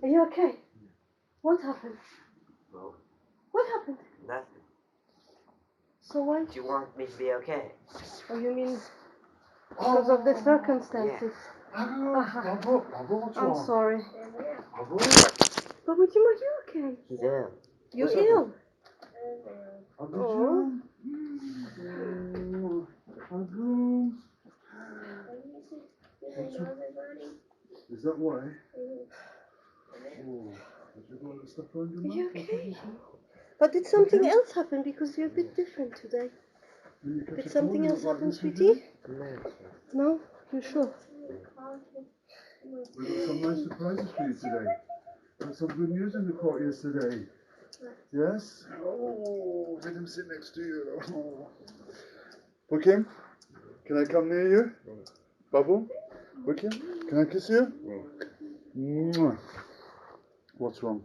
Are you okay? What happened? No. What happened? Nothing. So why? Do you want me to be okay? Oh, you mean because of the circumstances? I'm sorry. Babuji, are you okay? He's ill. You're ill? Oh. Is that why? Oh, Are you okay? But did something else happen because you're a bit different today? Did something else happen, sweetie? No? You sure? We got some nice surprises for you today. Got some good news in the court yesterday. Yes? Oh, let him sit next to you. Oh. Wikim, can I come near you? Babu? Wikim, can I kiss you? Mwah. What's wrong?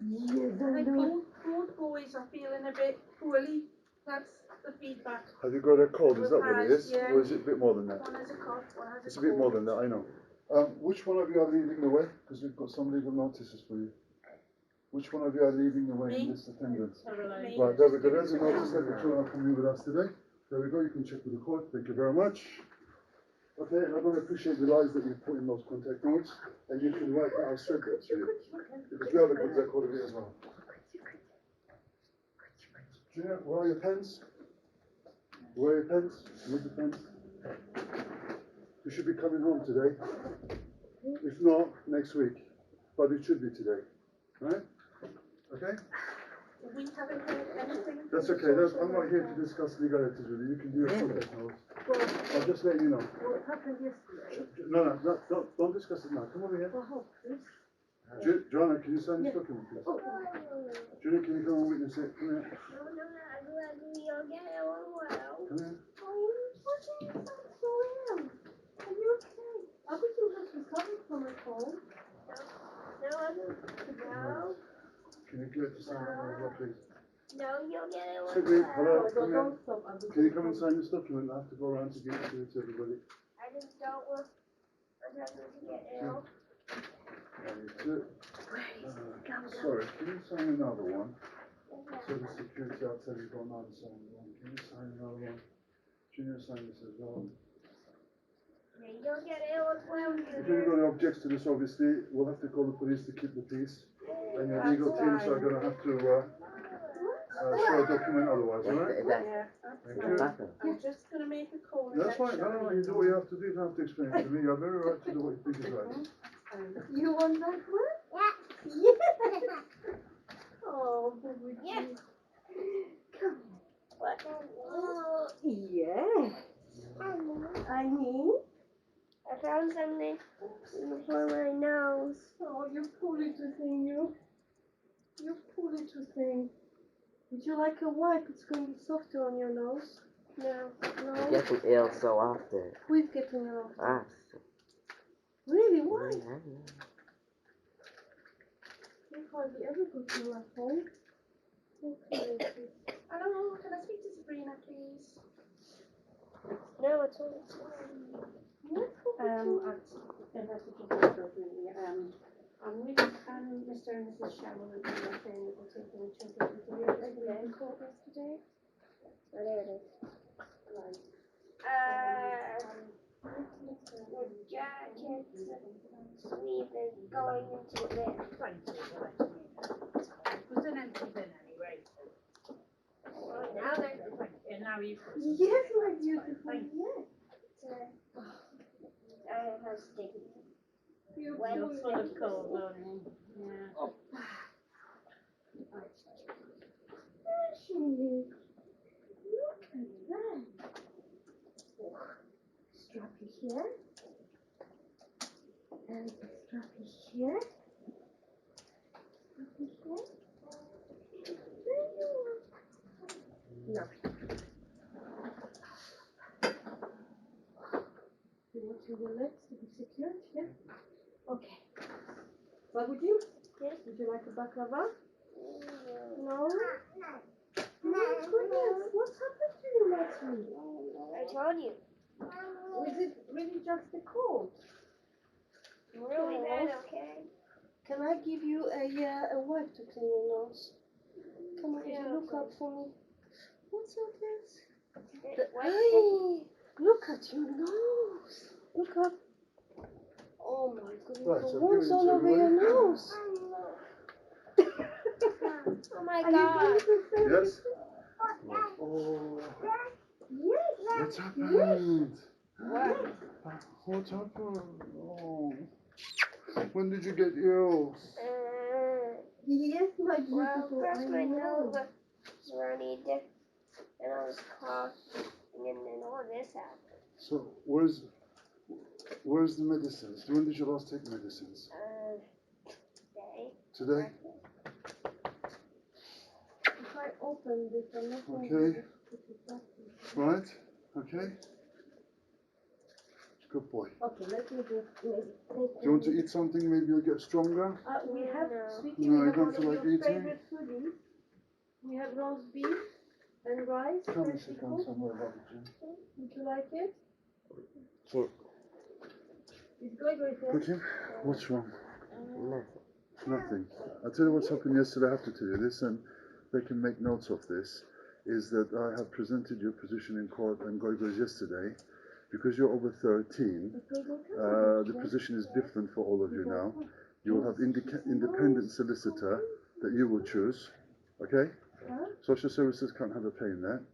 I think both boys are feeling a bit poorly. That's the feedback. Have you got a cold? Is that what it is? Yeah. Or is it a bit more than that? One has a cough, one has a It's a bit cold. more than that, I know. Which one of you are leading the way? Because we've got some legal notices for you. Which one of you are leading the way in this attendance? Me. Right, there we go. There's a notice that the children are coming with us today. There we go. You can check with the court. Thank you very much. Okay, and I don't appreciate the lies that you put in those contact notes, and you can write that I've said that to you. Because we have a good record of it as well. Junior, where are your pens? Where are your pens? With the pens? You should be coming home today. If not, next week. But it should be today. Right? Okay? We haven't heard anything. That's okay. I'm not here to discuss legalities with you. You can do your contact notes. I'll just let you know. What happened yesterday? No, don't discuss it now. Come over here. Joanna, can you sign this document, please? Julia, can you come and witness it? Come here. Come here. Are you okay? I think you just recovered from a cold. No. Can you clear to sign that as well, please? No, you'll get it. Sydney, hello, come here. Don't stop. Can you come and sign this document? I have to go around to give it to everybody. I just don't want to get ill. Sorry, can you sign another one? So the security outside you've got another signed one. Can you sign another one? Junior, sign this as well. You'll get ill as well. If anybody objects to this, obviously, we'll have to call the police to keep the peace. And your legal teams are going to have to show a document otherwise, alright? Yeah, Thank you. I'm just going to make a call. That's fine, no, you do what you have to do, you don't have to explain it to me. You're very right to do what you think is right. You want that one? Yeah. Oh, baby. Yeah. Come What? here. Yeah. I mean. I found something for my nose. Oh, you poor little thing, you. You poor little thing. Would you like a wipe? It's going to be softer on your nose. No. No? You're getting ill so often. Who's getting ill? Us. Really? Why? Yeah. You hardly ever go to my home. Okay. Hello, can I speak to Sabrina, please? No, it's all I'm with Mr. and Mrs. Shallow and they were saying that they're taking the children to the court yesterday. there it is. Right. The jacket sleeve is going into this. Thank you. It was an empty bin anyway. Well, now there's And now you put Yes, my beautiful. Yes. I have sticky. You're You're full of cold, aren't you? Yeah. There she is. Look at that. Strappy here. And strappy here. Strappy here. There you are. Lovely. You want your legs to be secured, yeah? Okay. What would you? Yes. Would you like a baklava? No? Oh my goodness, what's happened to you last week? I told you. Was it really just the cold? Really bad, okay? Can I give you a wipe to clean your nose? Come on, if you look up for me. What's all this? Hey, look at your nose. Look up. Oh my goodness, Right, the so wounds give it all to over your everybody. nose. Oh my Are you god. going to say Yes? yes? Oh, Yes. what's happened? What? What happened? Oh. When did you get ill? Yes, my Well, beautiful. first I my nose know. was runny, and I was coughing, and then all this happened. So, where's the medicines? When did you last take medicines? Today. Today? If I open this, I'm not going to Okay. put it back. Right? Okay? Good boy. Okay, let me just maybe take Do you want to eat something? Maybe you'll get stronger? We have, No. sweetie, No, we you have don't one of feel your like eating? favorite foodies. We have roast beef and rice, Come and freshly sit down cooked. somewhere, Bobby Jim. Would you like it? Can't. It's going to be Okay. What's wrong? Nothing. Nothing. I'll tell you what's happened yesterday. I have to tell you this, and they can make notes of this. Is that I have presented your position in court and Goigo's yesterday. Because you're over 13, the position is different for all of you now. You will have independent solicitor that you will choose, okay? Social services can't have a play in that.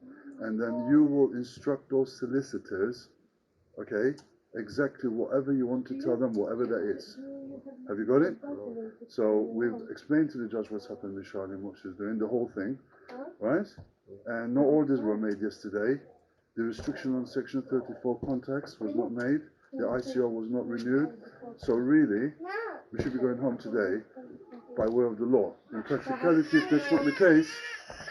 And then you will instruct those solicitors, okay, exactly whatever you want to tell them, whatever that is. Have you got it? So we've explained to the judge what's happened with Charlie and what she's doing, the whole thing, right? And no orders were made yesterday. The restriction on Section 34 contacts was not made. The ICO was not renewed. So really, we should be going home today by way of the law. In practicality, if that's not the case,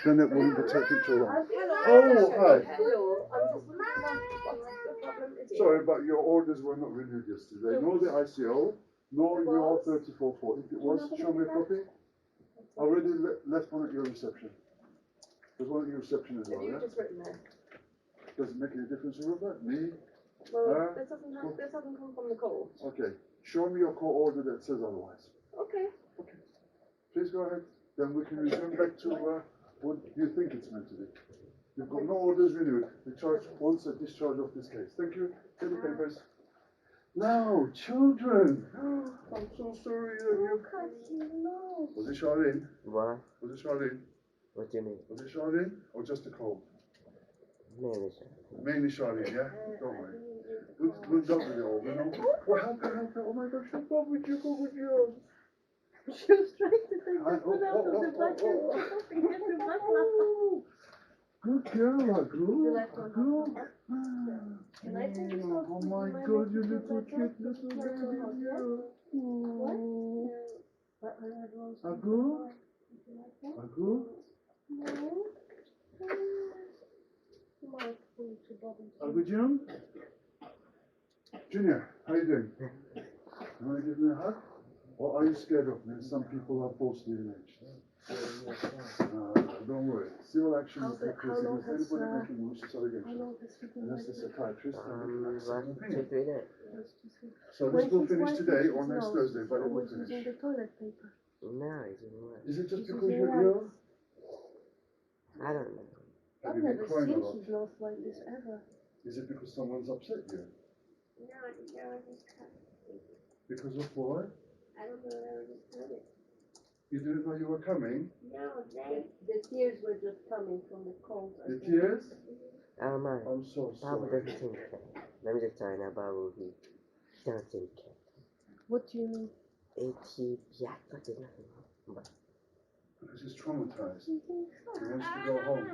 then it wouldn't be taking too long. Oh, hi. Hello, I'm just looking at what the problem is. Sorry, but your orders were not renewed yesterday. Nor the ICO, nor your 34.4. If it was, show me a copy. I already left one at your reception. There's one at your reception as well, yeah? Just written there. Does it make any difference who wrote that? Me? Well, this doesn't come from the court. Okay. Show me your court order that says otherwise. Okay. Okay. Please go ahead. Then we can return back to what you think it's meant to be. You've got no orders renewed. The judge wants a discharge of this case. Thank you. Get the papers. Now, children. I'm so sorry that you. Was it Charlene? What? Was it Charlene? What do you mean? Was it Charlene or just a cold? Maybe so. Mainly Charlene, yeah? Don't worry. We'll dealt with it all, you know? Oh, help her. Oh my gosh, she'll go with you. She was trying to take the food out of the bucket and get the bucket. Good girl, Agro. like one? Agro. Can I take this off? Oh my god, you little cute little baby. Agro. Agro. Agro Jim. Junior, how you doing? You want to give me a hug? Or are you scared of me? Some people are falsely alleged. Don't worry. Civil action is the case against anybody making malicious allegations. Unless the psychiatrist Last 2-3 days. So this will finish today or next Thursday, but it will finish. Using the toilet paper. No, he's in work. Is it just because you're ill? I don't know. Have I've you been never crying a seen lot? his nose like this ever. Is it because someone's upset you? No, I was just coming. Because of what? I don't know, I was just coming. You didn't know you were coming? No, they. The tears were just coming from the cold. The tears? Oh my. I'm so Bible sorry. doesn't seem okay. Let me just tell you now, Bible, he doesn't seem okay. What do you mean? He acts like there's nothing wrong. But Because he's traumatized. He wants to go home.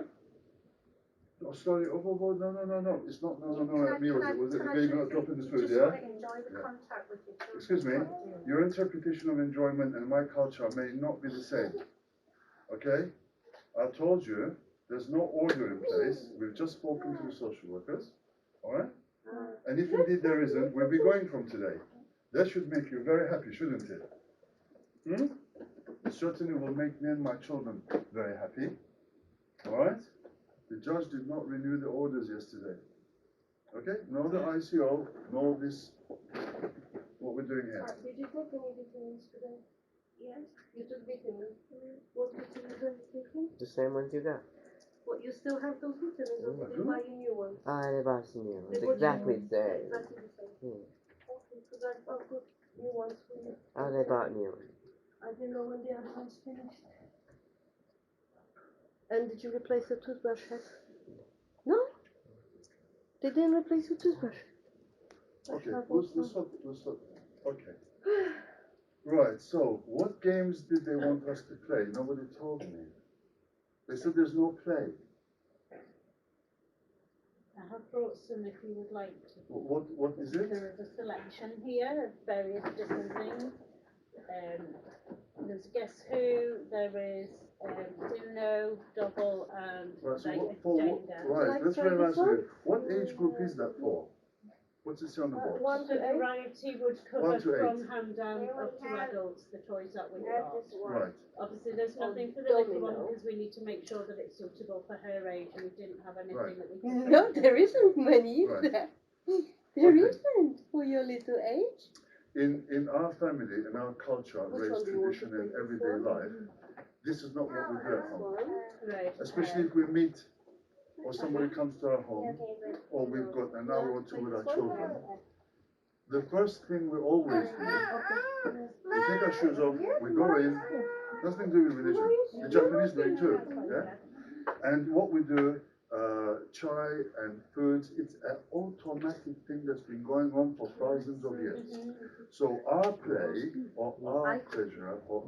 Oh, sorry. Oh, no. It's not, no, at me, was it the baby not dropping the food, yeah? Excuse me. Your interpretation of enjoyment and my culture may not be the same. Okay? I told you, there's no order in place. We've just spoken to the social workers. Alright? And if indeed there isn't, we'll be going from today. That should make you very happy, shouldn't it? It certainly will make me and my children very happy. Alright? The judge did not renew the orders yesterday. Okay? No the ICO, no this, what we're doing here. Did you take any vitamins today? Yes. You took vitamins? What vitamins are you taking? The same ones you got. What, you still have those vitamins or did they buy you new ones? They bought some new ones. They bought Exactly new the ones. same. Exactly the same. Yeah. Okay, because I've got new ones for you. They bought new ones. I didn't know when the other ones finished. And did you replace the toothbrush head? No? They didn't replace the toothbrush? Okay, let's stop. Okay. Right, so what games did they want us to play? Nobody told me. They said there's no play. I have brought some if you would like to. What is it? There is a selection here of various different things. There's Guess Who, there is Uno, Double, and Right, so Jenga. right, let's very nicely. What age group is that for? What's it say on the box? The variety would cover 1 to 8. from hand down up to adults, the toys that we've got. Right. Obviously, there's nothing for the little one because we need to make sure that it's suitable for her age, and we didn't have anything Right. that we could. No, there isn't many, is Right. there? There Okay. isn't for your little age. In our family, in our culture, Which race, one do you want to tradition, and take? everyday life, this is not what we do at home. Right. Especially if we meet or somebody comes to our home, or we've got an hour or two with our children. The first thing we always do, we take our shoes off, we go in, nothing to do with religion. The Japanese do it too, yeah? And what we do, chai and foods, it's an automatic thing that's been going on for thousands of years. So our play, or our pleasure, or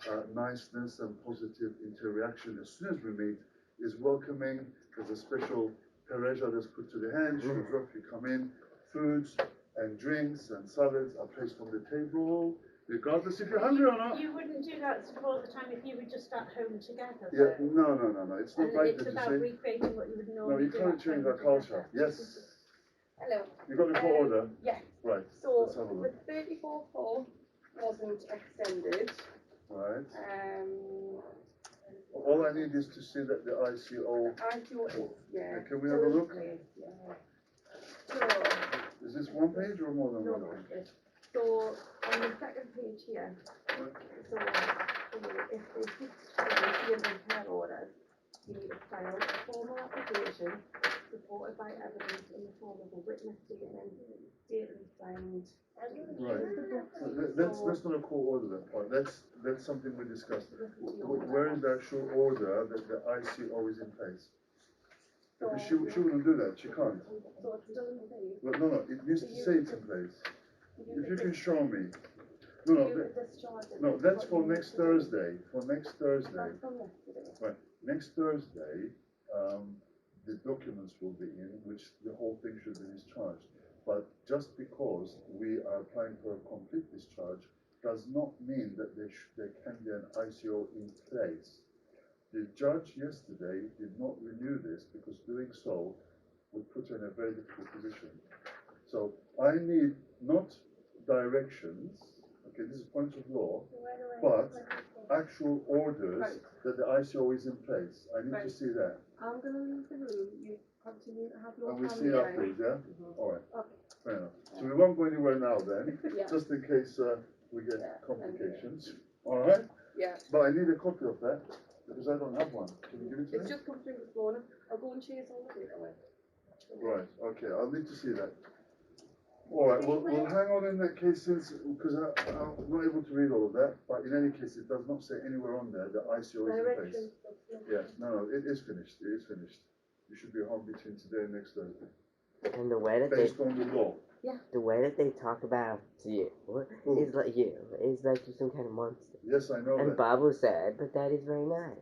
our niceness and positive interaction as soon as we meet is welcoming. There's a special pereja that's put to the hand, shoes off, you come in, foods and drinks and salads are placed on the table, regardless if you're hungry or not. You wouldn't do that all the time if you were just at home together. Yeah, though. no, it's not And right it's that you about say. recreating what you would No, normally you do. can't at change home our culture. together. Yes. Hello. You got the court order? Yeah. Right. So Let's have a the look. 34-4 wasn't extended. Right. Um, All I need is to see that the ICO. ICO is, yeah. Can we have a look? Yeah. So, Is this one page or more than no, one no. page? So on the second page here, so if they seek to change care orders, you need to file a formal application supported by evidence in the form of a witness statement, dated and signed. Right. That's not a court order. That part. That's something we discussed. Where is the actual order that the ICO is in place? Because she wouldn't do that. She can't. So it's still in place. But no, it needs to say it's in place. If you can show me. No, that's for next Thursday. For next Thursday. That's from yesterday. Right. Next Thursday, the documents will be in, which the whole thing should be discharged. But just because we are applying for a complete discharge does not mean that there can be an ICO in place. The judge yesterday did not renew this because doing so would put her in a very difficult position. So I need not directions, okay, this is points of law, but actual orders that the ICO is in place. I need to see that. I'm going to leave the room. You continue to have your And we family see life. afterwards, yeah? All right. Okay. Fair enough. So we won't go anywhere now then, Yeah. just in case we get Yeah, complications. All right? Yeah. But I need a copy of that because I don't have one. Can you give it to It's me? just come through this morning. I'll go and chase all the data away. Right. Okay. I'll need to see that. All right. We'll hang on in that case since because I'm not able to read all of that. But in any case, it does not say anywhere on there that ICO is in place. Yeah. No. It is finished. It is finished. You should be home between today and next Thursday. And the way that Based on the law. the way that they talk about you Who? is like you're some kind of monster. Yes, I know And that. Babu said, but that is very nice.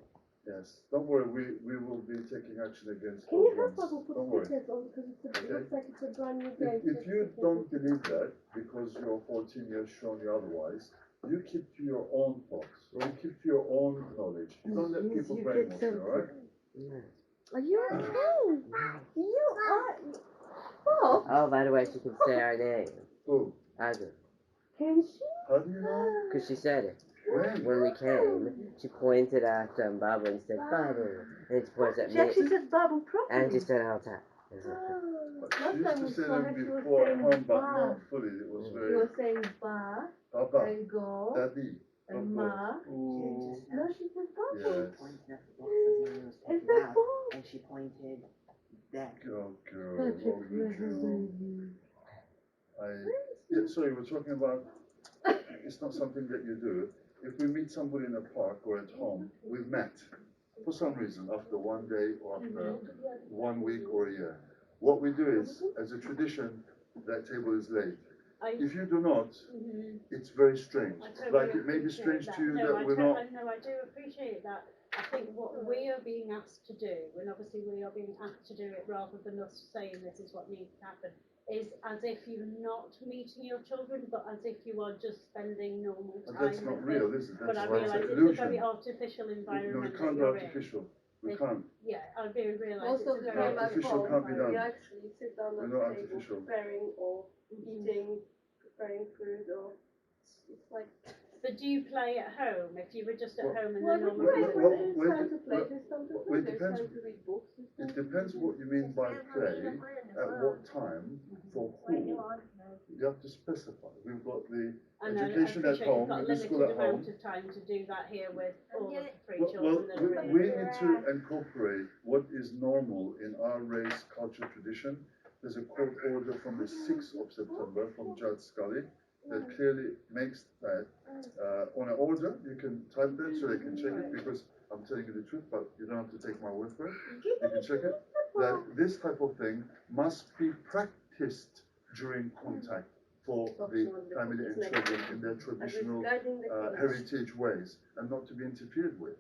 Yes. Don't worry. We will be taking action against Can those you have ones. Bubble put Don't worry. stickers on because it Okay. looks like it's a brand new game. If you don't believe that because your 14 years shown you otherwise, you keep to your own thoughts. You keep to your own knowledge. Don't let Yes, people you brainwash get you, alright? Yeah. Are you okay? You are. Bob, Oh, by the way, she can say our name. Who? Aga. can she? How do you know? Because she said it. When? When we came, she pointed at Babu and said, Babu. And she points at She me. actually said Bubble properly. And she said it all the time. But Last she used time to we say saw them her, she was before at saying home, but ba. not fully. It was She very was saying ba Papa, and go Daddy, and Papa. ma. Ooh, No, she said Papa. yes. Pointed at the boxes and he was It's taking the out, box. and she pointed there. Oh, girl, what would you do? Yeah, sorry, we're talking about, it's not something that you do. If we meet somebody in a park or at home, we've met for some reason after one day or after 1 week or a year. What we do is, as a tradition, that table is laid. If you do not, it's very strange. Like it may be strange to you that we're not. No, I do appreciate that. I think what we are being asked to do, and obviously we are being asked to do it rather than us saying this is what needs to happen, is as if you're not meeting your children, but as if you are just spending normal And time that's not with real, them. is it? But That's I an realise it's a illusion. very artificial No, environment it can't be that you're in. artificial. We can't. Yeah, I do realise Most it's of a the very time at artificial home, can't be done. we actually sit down We're at not the table artificial. preparing or eating, preparing food, or it's like. But do you play at home if you were just at Well, home in Well, the we normal play well, when well, there's time to play, well, there's time to well, play, it there's depends- time to read books. there's It time to depends what you mean by play, at what time, for who. You have to specify. We've got the And I education at appreciate home, you've got a the school at limited home. amount of time to do that here with all of the three Well, children that are we in. need to incorporate what is normal in our race, culture, tradition. There's a court order from the 6th of September from Judge Scully that clearly makes that on an order. You can type that so they can check it, because I'm telling you the truth, but you don't have to take my word for it. You can check it. That this type of thing must be practiced during contact for the family and children in their traditional heritage ways, and not to be interfered with.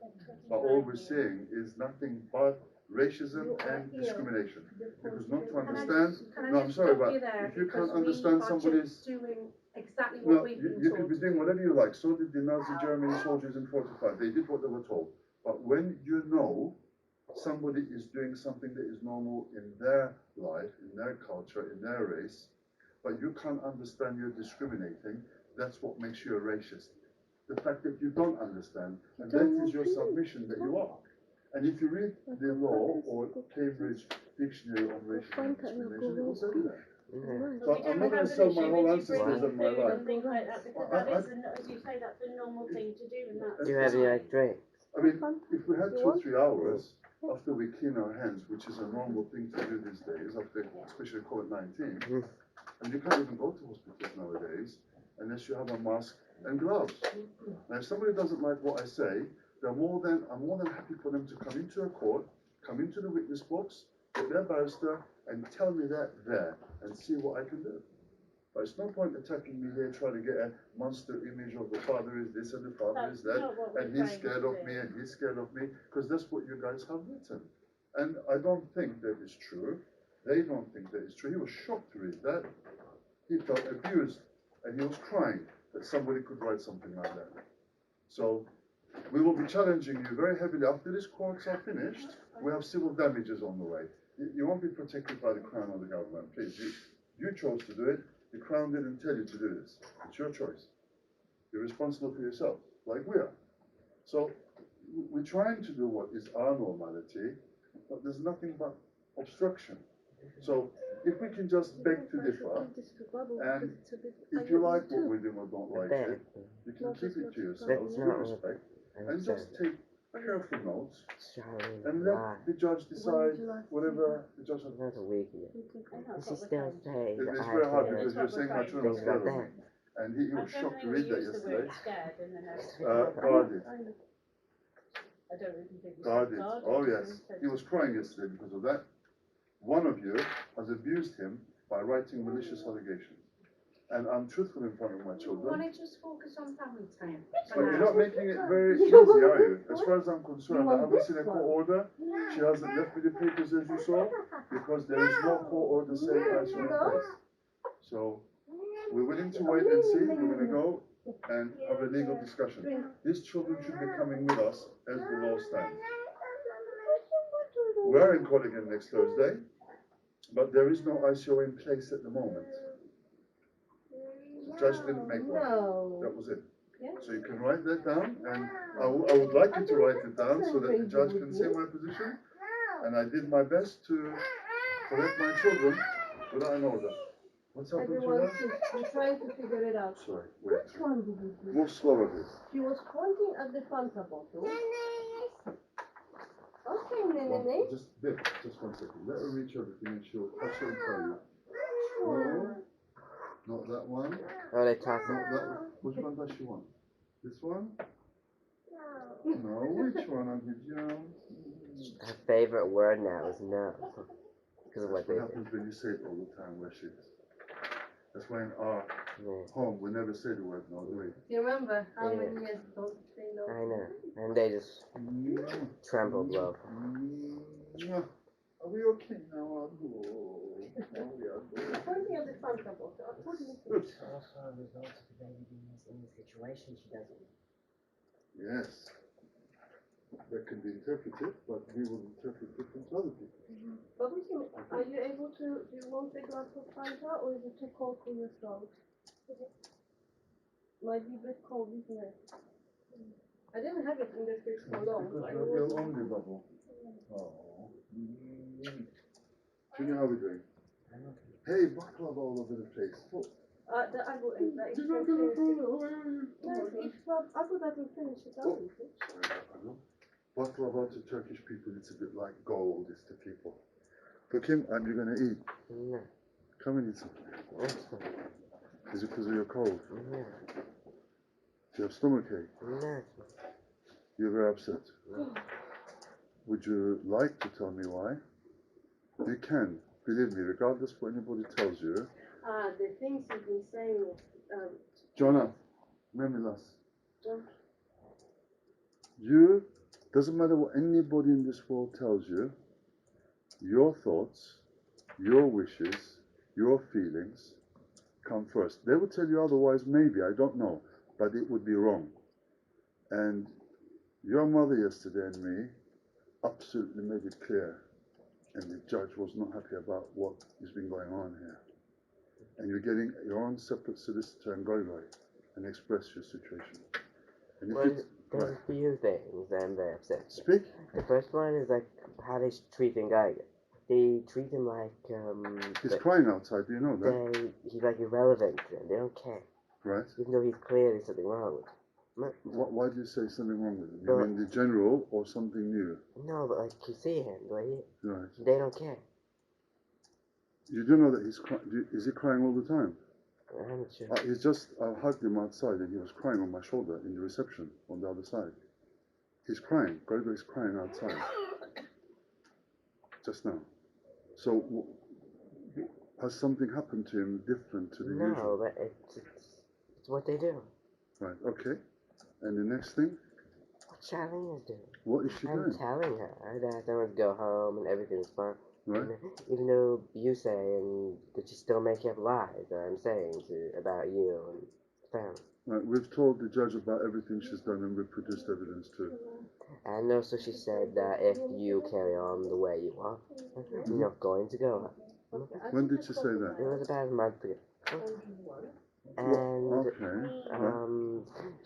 But all we're seeing is nothing but racism and discrimination. Because not to understand, no, I'm sorry, but if you can't understand somebody's, doing exactly no, what we've been you told could be to doing do. whatever you like. So did the Nazi German soldiers in 45. They did what they were told. But when you know somebody is doing something that is normal in their life, in their culture, in their race, but you can't understand you're discriminating, that's what makes you a racist. The fact that you don't understand, and that is your submission that you are. And if you read the law or Cambridge Dictionary on Racial and Discrimination, it will tell you that. But I'm not going to sell my whole ancestors and my life. And things like that, because that is, as you say, that's a normal thing to do, and that's Do you have any like drink? I mean, if we had 2 or 3 hours after we clean our hands, which is a normal thing to do these days, after especially COVID-19, and you can't even go to hospitals nowadays unless you have a mask and gloves. Now, if somebody doesn't like what I say, I'm more than happy for them to come into a court, come into the witness box, get their barrister, and tell me that there, and see what I can do. But it's no point attacking me here, trying to get a monster image of the father is this and the father is that, and he's scared of me and he's scared of me, because that's what you guys have written. And I don't think that is true. They don't think that is true. He was shocked to read that. He felt abused, and he was crying that somebody could write something like that. So we will be challenging you very heavily. After these courts are finished, we have civil damages on the way. You won't be protected by the Crown or the government, please. You chose to do it. The Crown didn't tell you to do this. It's your choice. You're responsible for yourself, like we are. So we're trying to do what is our normality, but there's nothing but obstruction. So if we can just beg to differ, and if you like what we do or don't like it, you can keep it to yourselves with respect, and just take careful notes, and let the judge decide whatever the judge has. Another week yet. Is he still saying that It's I very hard can because you're saying my children are things like scared of me. that? And he was shocked to read that use the yesterday. word scared in the notes. Guarded. I don't even think we said Guarded. guarded. Oh yes. He was crying yesterday because of that. One of you has abused him by writing malicious allegations. And I'm truthful in front of my children. Want to just focus on family time? But you're not making it very easy, are you? As far as I'm concerned, I haven't seen a court order. She hasn't left me the papers as you saw, because there is no court order saying I should in place. So we're willing to wait and see. We're going to go and have a legal discussion. These children should be coming with us as the law stands. We're in court again next Thursday, but there is no ICO in place at the moment. The judge didn't make one. That was it. So you can write that down, and I would like you to write it down so that the judge can see my position. And I did my best to collect my children without an order. What's happened to Everyone, her? I'm trying to figure it out. Sorry, wait. Which one did you do? Move slower, please. She was pointing at the Fanta bottle. Okay, Nene. Just one second. Let her reach everything and she'll touch it and tell you. No, not that one. Oh, they talk. Not that one. Which one does she want? This one? No, which one? I'll give you. Her favorite word now is no. Because of what That's they what do. happens when you say it all the time where she is. That's why in our Yeah. home we never say the word no, do we? Do you remember how Yeah. many years don't say no? I know. And they just trampled love. Are we okay now? Oh, we are good. Pointing at the Fanta bottle. I told you. It's also a result of the baby being in the situation she doesn't. Yes. That can be interpreted, but we will interpret different to other people. But we can, are you able to, do you want a glass of Fanta or is it too cold for your throat? Might be a bit cold, isn't it? I didn't have it in the fridge for long. Because I you're was- only bubble. Oh. Junior, how are we doing? Hey, baklava all over the place. Oh. the apple is that You're not gonna expensive. follow, are you? No, it's not, apple doesn't finish it Oh, out. sorry about that. No? Baklava to Turkish people, it's a bit like gold, it's to people. But Kim, aren't you going to eat? No. Come and eat something. Also, Is it because of your cold? no. Do you have stomachache? No. You're very upset. Would you like to tell me why? You can. Believe me, regardless what anybody tells you. The things you've been saying, Jonah, Memilas. John. You, doesn't matter what anybody in this world tells you, your thoughts, your wishes, your feelings come first. They would tell you otherwise, maybe, I don't know, but it would be wrong. And your mother yesterday and me absolutely made it clear, and the judge was not happy about what has been going on here. And you're getting your own separate solicitor and go and express your situation. And if Well, it's there's right, a few things that I'm very upset. speak. The first one is like how they treating Geiger. They treat him like He's crying outside. Do you know that? he's like irrelevant to them. They don't care, Right. even though he's clearly something wrong with him. Why do you say something wrong with him? You Well, mean the general or something new? No, but like you see him, the way Right. they don't care. You do know that he's crying. Is he crying all the time? I'm not sure. He's just, I hugged him outside and he was crying on my shoulder in the reception on the other side. He's crying. Goldberg's crying outside. Just now. So, has something happened to him different to the No, usual? but it's what they do. Right, okay. And the next thing? What Charlene is doing. What is she I'm doing? telling her that I want to go home and everything's fine. Right? Even though you saying that she's still making up lies that I'm saying about you and family. Right, we've told the judge about everything she's done and we've produced evidence too. And also she said that if you carry on the way you are, you're not going to go home. When did she say that? It was about a month ago. And Right.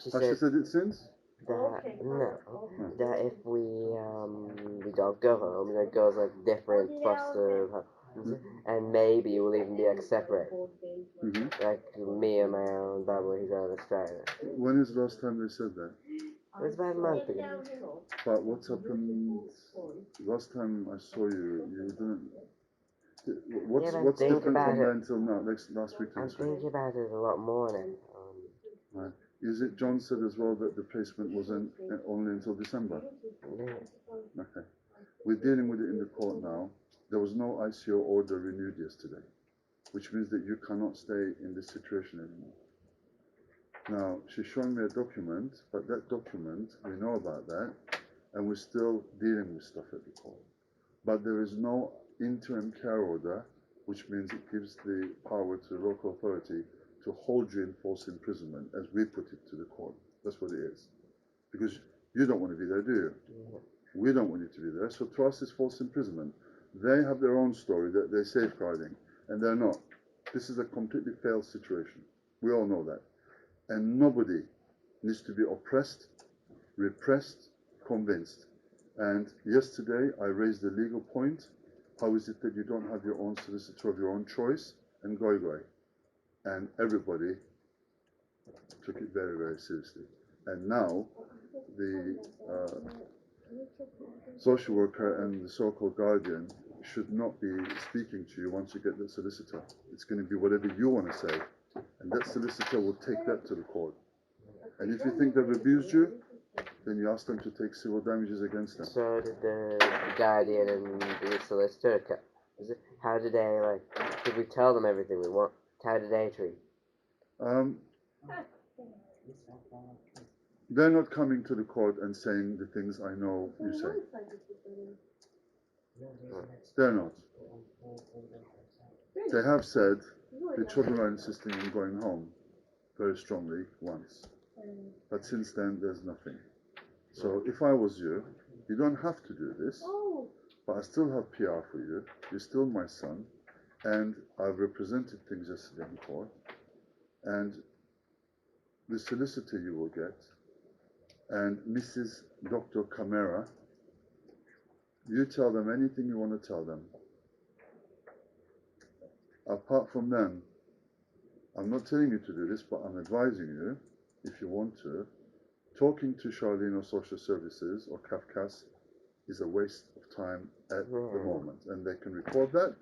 she Has she said said it since? that that if we don't go home, then it goes like different foster homes, and maybe we'll even be like separate. Like me and my own bubble, he's out of Australia. When is the last time they said that? It was about a month ago. But what's happened? Last time I saw you, you didn't. What's Yeah, but what's think different about from it. then till now? Last week to I'm this week. thinking about it a lot more now. Right. Is it John said as well that the placement wasn't only until December? Yeah. Okay. We're dealing with it in the court now. There was no ICO order renewed yesterday, which means that you cannot stay in this situation anymore. Now, she's shown me a document, but that document, we know about that, and we're still dealing with stuff at the court. But there is no interim care order, which means it gives the power to the local authority to hold you in false imprisonment, as we put it to the court. That's what it is. Because you don't want to be there, do you? Yeah. We don't want you to be there. So to us, it's false imprisonment. They have their own story that they're safeguarding, and they're not. This is a completely failed situation. We all know that. And nobody needs to be oppressed, repressed, convinced. And yesterday, I raised the legal point How is it that you don't have your own solicitor of your own choice? And goy. And everybody took it very, very seriously. And now the social worker and the so-called guardian should not be speaking to you once you get the solicitor. It's going to be whatever you want to say. And that solicitor will take that to the court. And if you think they've abused you, then you ask them to take civil damages against them. So did the guardian and the solicitor, how did they, did we tell them everything we want? How did they treat? They're not coming to the court and saying the things I know you say. They're not. They have said the children are insisting on going home very strongly once. But since then, there's nothing. So if I was you, you don't have to do this, but I still have PR for you. You're still my son, and I've represented things yesterday in court. And the solicitor you will get, and Mrs. Dr. Camara, you tell them anything you want to tell them. Apart from them, I'm not telling you to do this, but I'm advising you, if you want to, talking to Charlene or social services or CAFCAS is a waste of time at the moment. And they can record that,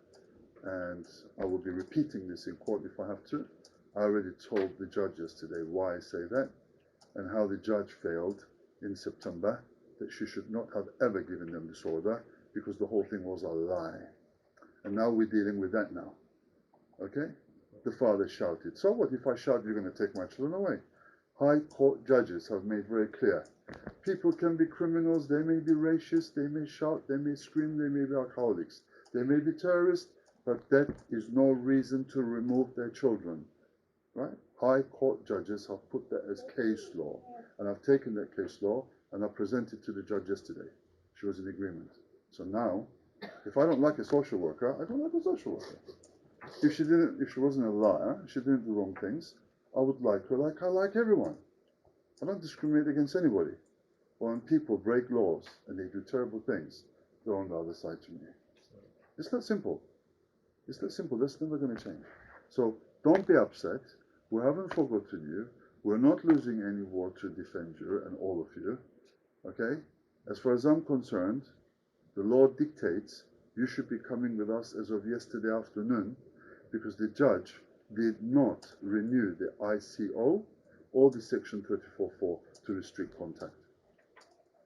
and I will be repeating this in court if I have to. I already told the judge yesterday why I say that, and how the judge failed in September, that she should not have ever given them this order, because the whole thing was a lie. And now we're dealing with that now. Okay? The father shouted. So what if I shout, you're going to take my children away? High court judges have made very clear. People can be criminals, they may be racist, they may shout, they may scream, they may be alcoholics, they may be terrorists, but that is no reason to remove their children. Right? High court judges have put that as case law. And I've taken that case law and I presented to the judge yesterday. She was in agreement. So now, if I don't like a social worker, I don't like a social worker. If she wasn't a liar, she didn't do wrong things, I would like her like I like everyone. I don't discriminate against anybody. But when people break laws and they do terrible things, they're on the other side to me. It's that simple. It's that simple. That's never going to change. So don't be upset. We haven't forgotten you. We're not losing any war to defend you and all of you. Okay? As far as I'm concerned, the law dictates you should be coming with us as of yesterday afternoon, because the judge did not renew the ICO or the Section 34.4 to restrict contact.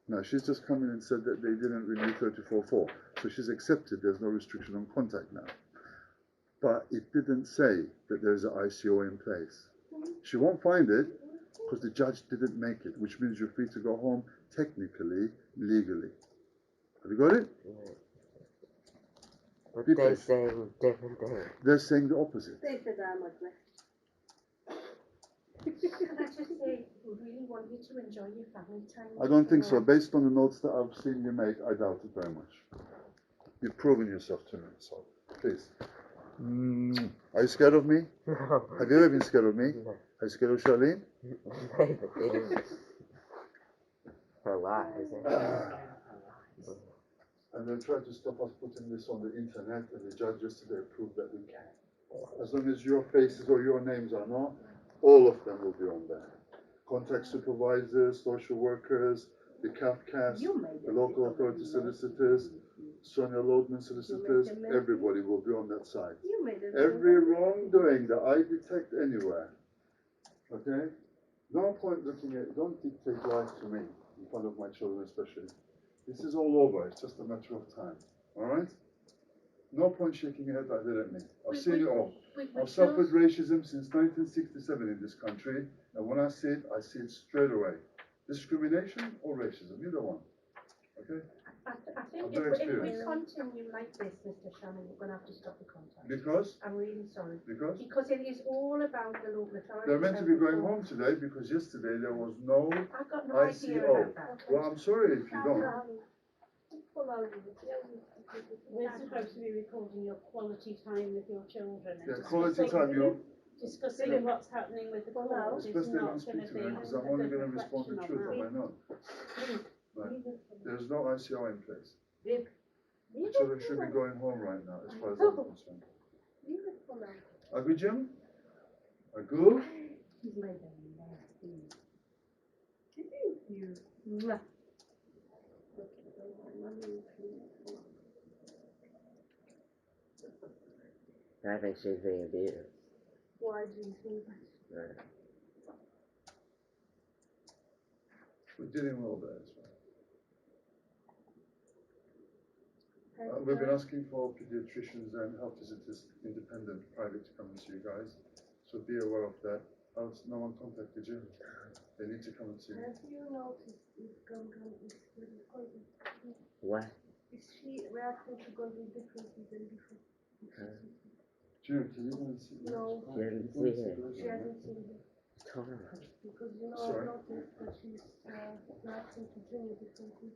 Now, she's just come in and said that they didn't renew 34.4, so she's accepted there's no restriction on contact now. But it didn't say that there's an ICO in place. She won't find it because the judge didn't make it, which means you're free to go home technically, legally. Have you got it? But they're saying different things. They're saying the opposite. They said I'm ugly. Can I just say, we really want you to enjoy your family time. I don't think so. Based on the notes that I've seen you make, I doubt it very much. You've proven yourself to me, so please. Are you scared of me? No. Have you ever been scared of me? No. Are you scared of Charlene? Her lies. And they tried to stop us putting this on the internet, and the judge yesterday proved that we can. As long as your faces or your names are not, all of them will be on there. Contact supervisors, social workers, the CAFCAS, the local authority solicitors, Sonia Loadman solicitors, everybody will be on that side. Every wrongdoing that I detect anywhere, okay? No point looking at, don't dictate life to me in front of my children especially. This is all over, it's just a matter of time, all right? No point shaking your head like that at me. I've seen it all. I've suffered racism since 1967 in this country, and when I see it straight away. Discrimination or racism, either one, okay? I think if we continue like this, Mr. Shannon, we're going to have to stop the contact. Because? I'm really sorry. Because? Because it is all about the local authority. They're meant to be going home today because yesterday there was no I've got no ICO. idea about that. Well, I'm sorry if you don't. We're supposed to be recording your quality time with your children. And Yeah, quality time, discussing what's happening with the court it's is best they don't not going speak to to be me because I'm only going to respond to reflection truth on on my note. Right. There's no ICO in place. The children should be going home right now, as far as I'm concerned. Leave it for now. Agu Jim? Agu? He's made a nasty. Thank you. Mwah. I think she's being abused. Why do you think that? Right. We're dealing with all that as well. We've been asking for pediatricians and health visitors, independent, private, to come and see you guys. So be aware of that. Else no one contacted you. They need to come and see you. Have you noticed if Gum is really causing? What? Is she reacting to Golden differently than before? June, can you go and see me? No. She hasn't seen it. She hasn't seen it. Tell her. Because Sorry? I noticed that she's reacting to Jimmy differently.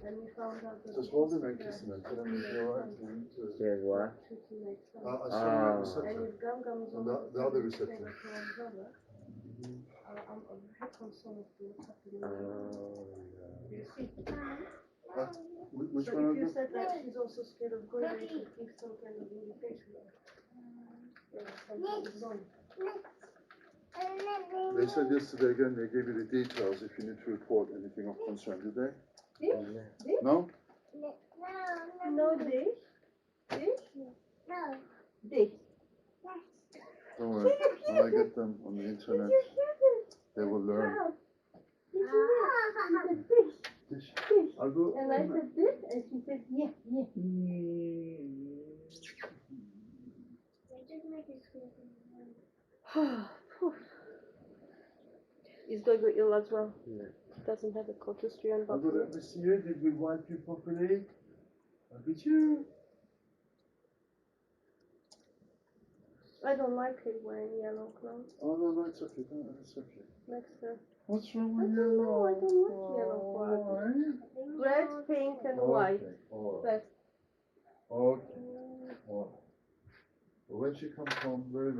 And we found out that Just hold him and kiss him and tell him he's alright. She has what? I saw him at And reception. if Gum is On the other reception. I'm very concerned with what's happening. Oh, You see? Which So one if of you them? said that she's also scared of going, they should give some kind of indication. Something is wrong. They said yesterday again they gave you the details if you need to report anything of concern, did they? No? No, they? No. They. Don't worry. When I get them on the internet, they will learn. Dish. I'll go. And I said this, and she said, yeah. He's going to go ill as well. Yeah. He doesn't have a cold history and I'll go. Let me see you. Did we wipe you properly? Look at you. I don't like him wearing yellow clothes. Oh no, it's okay. No, it's okay. Next her. What's wrong I with don't you? know, I don't like yellow clothes. Red, pink, and white. Okay. All right. That's Okay. All right. But when she comes home very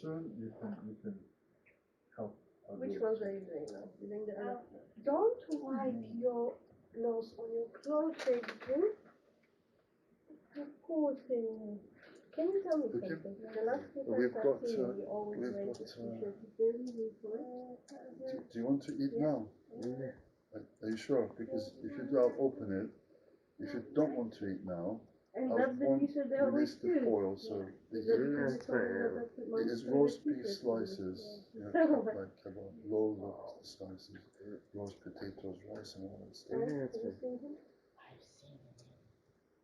soon, you can help. which ones are you doing now? You doing the other? Don't wipe your nose on your clothes, baby. You poor thing. Can you tell me Okay. something? The last people We've I've got, seen you always we've wear got, this t-shirt. Very different. Do you want to eat now? Yeah. Are you sure? Because if you do, I'll open it. If you don't want to eat now, And I that's the won't t-shirt they always release the do. foil. So Is it that because you told me that that's my is favorite roast beef t-shirt? slices. You know, like about loads of slices, roast potatoes, rice, and all that stuff. And Yeah, have you seen him? I've seen it.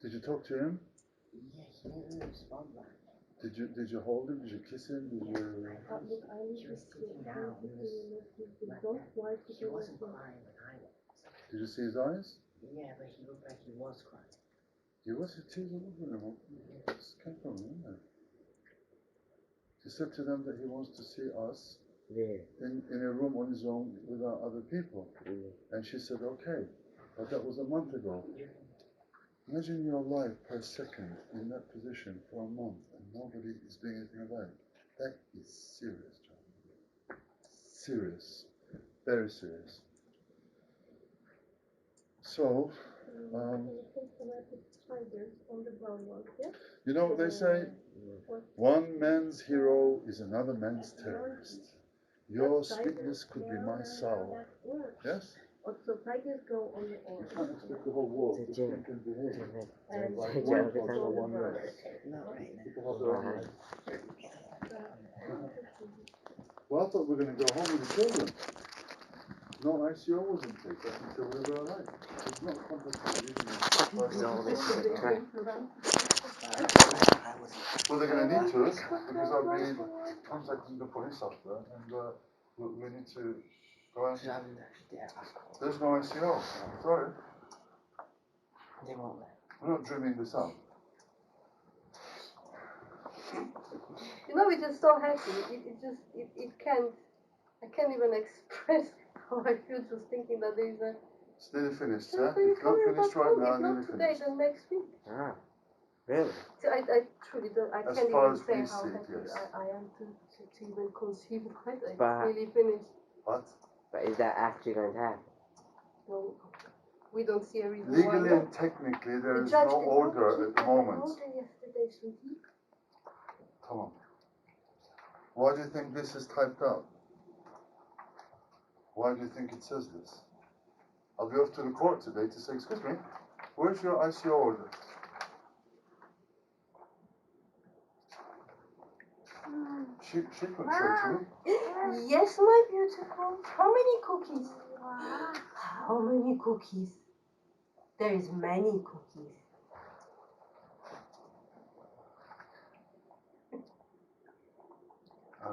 Did you talk to him? Yes, he didn't respond back. Did you hold him? Did you kiss him? Did you? Look, I need He to was sitting down. He don't wipe it. He wasn't crying when I was. Did you see his eyes? Yeah, but he looked like he was crying. He was. His tears all over him. It's kind of weird. He said to them that he wants to see us Yeah. in a room on his own without other people. Yeah. And she said, okay. But that was a month ago. Imagine your life per second in that position for a month and nobody is doing anything about it. That is serious, John. Serious. Very serious. So, you know what they say? One man's hero is another man's terrorist. Your sweetness could be my sour. Yes? So tigers go on the You can't expect the whole world to Jim. think and behave. And Like Jim. one Jim. culture, one race. Not right now. People have their own ways. Well, I thought we were going to go home with the children. No ICO wasn't taken until we were alive. It's not complicated, isn't it? No, this is a crap. Well, they're going to need to, because I've been contacting the police after, and we need to go and... There's no ICO. Sorry. They won't let. We're not dreaming this up. you know, we're just so happy. It can't. I can't even express how I feel just thinking that there is a. It's nearly finished, So yeah? you're It's not coming finished back right home. now, If nearly not today, finished. then next week. Ah, really? So I truly don't. I As can't far even as say we how see it, happy yes. I am to even conceive of it. It's But- really finished. What? But is that actually going to happen? Well, We don't see a reason Legally why not. and technically, there The is judge no did not order keep at the an moment. order yesterday, sweetie. Come on. Why do you think this is typed up? Why do you think it says this? I'll be off to the court today to say, excuse me, where's your ICO order? She could show it to me. Yes, my beautiful. How many cookies? How many cookies? There is many cookies.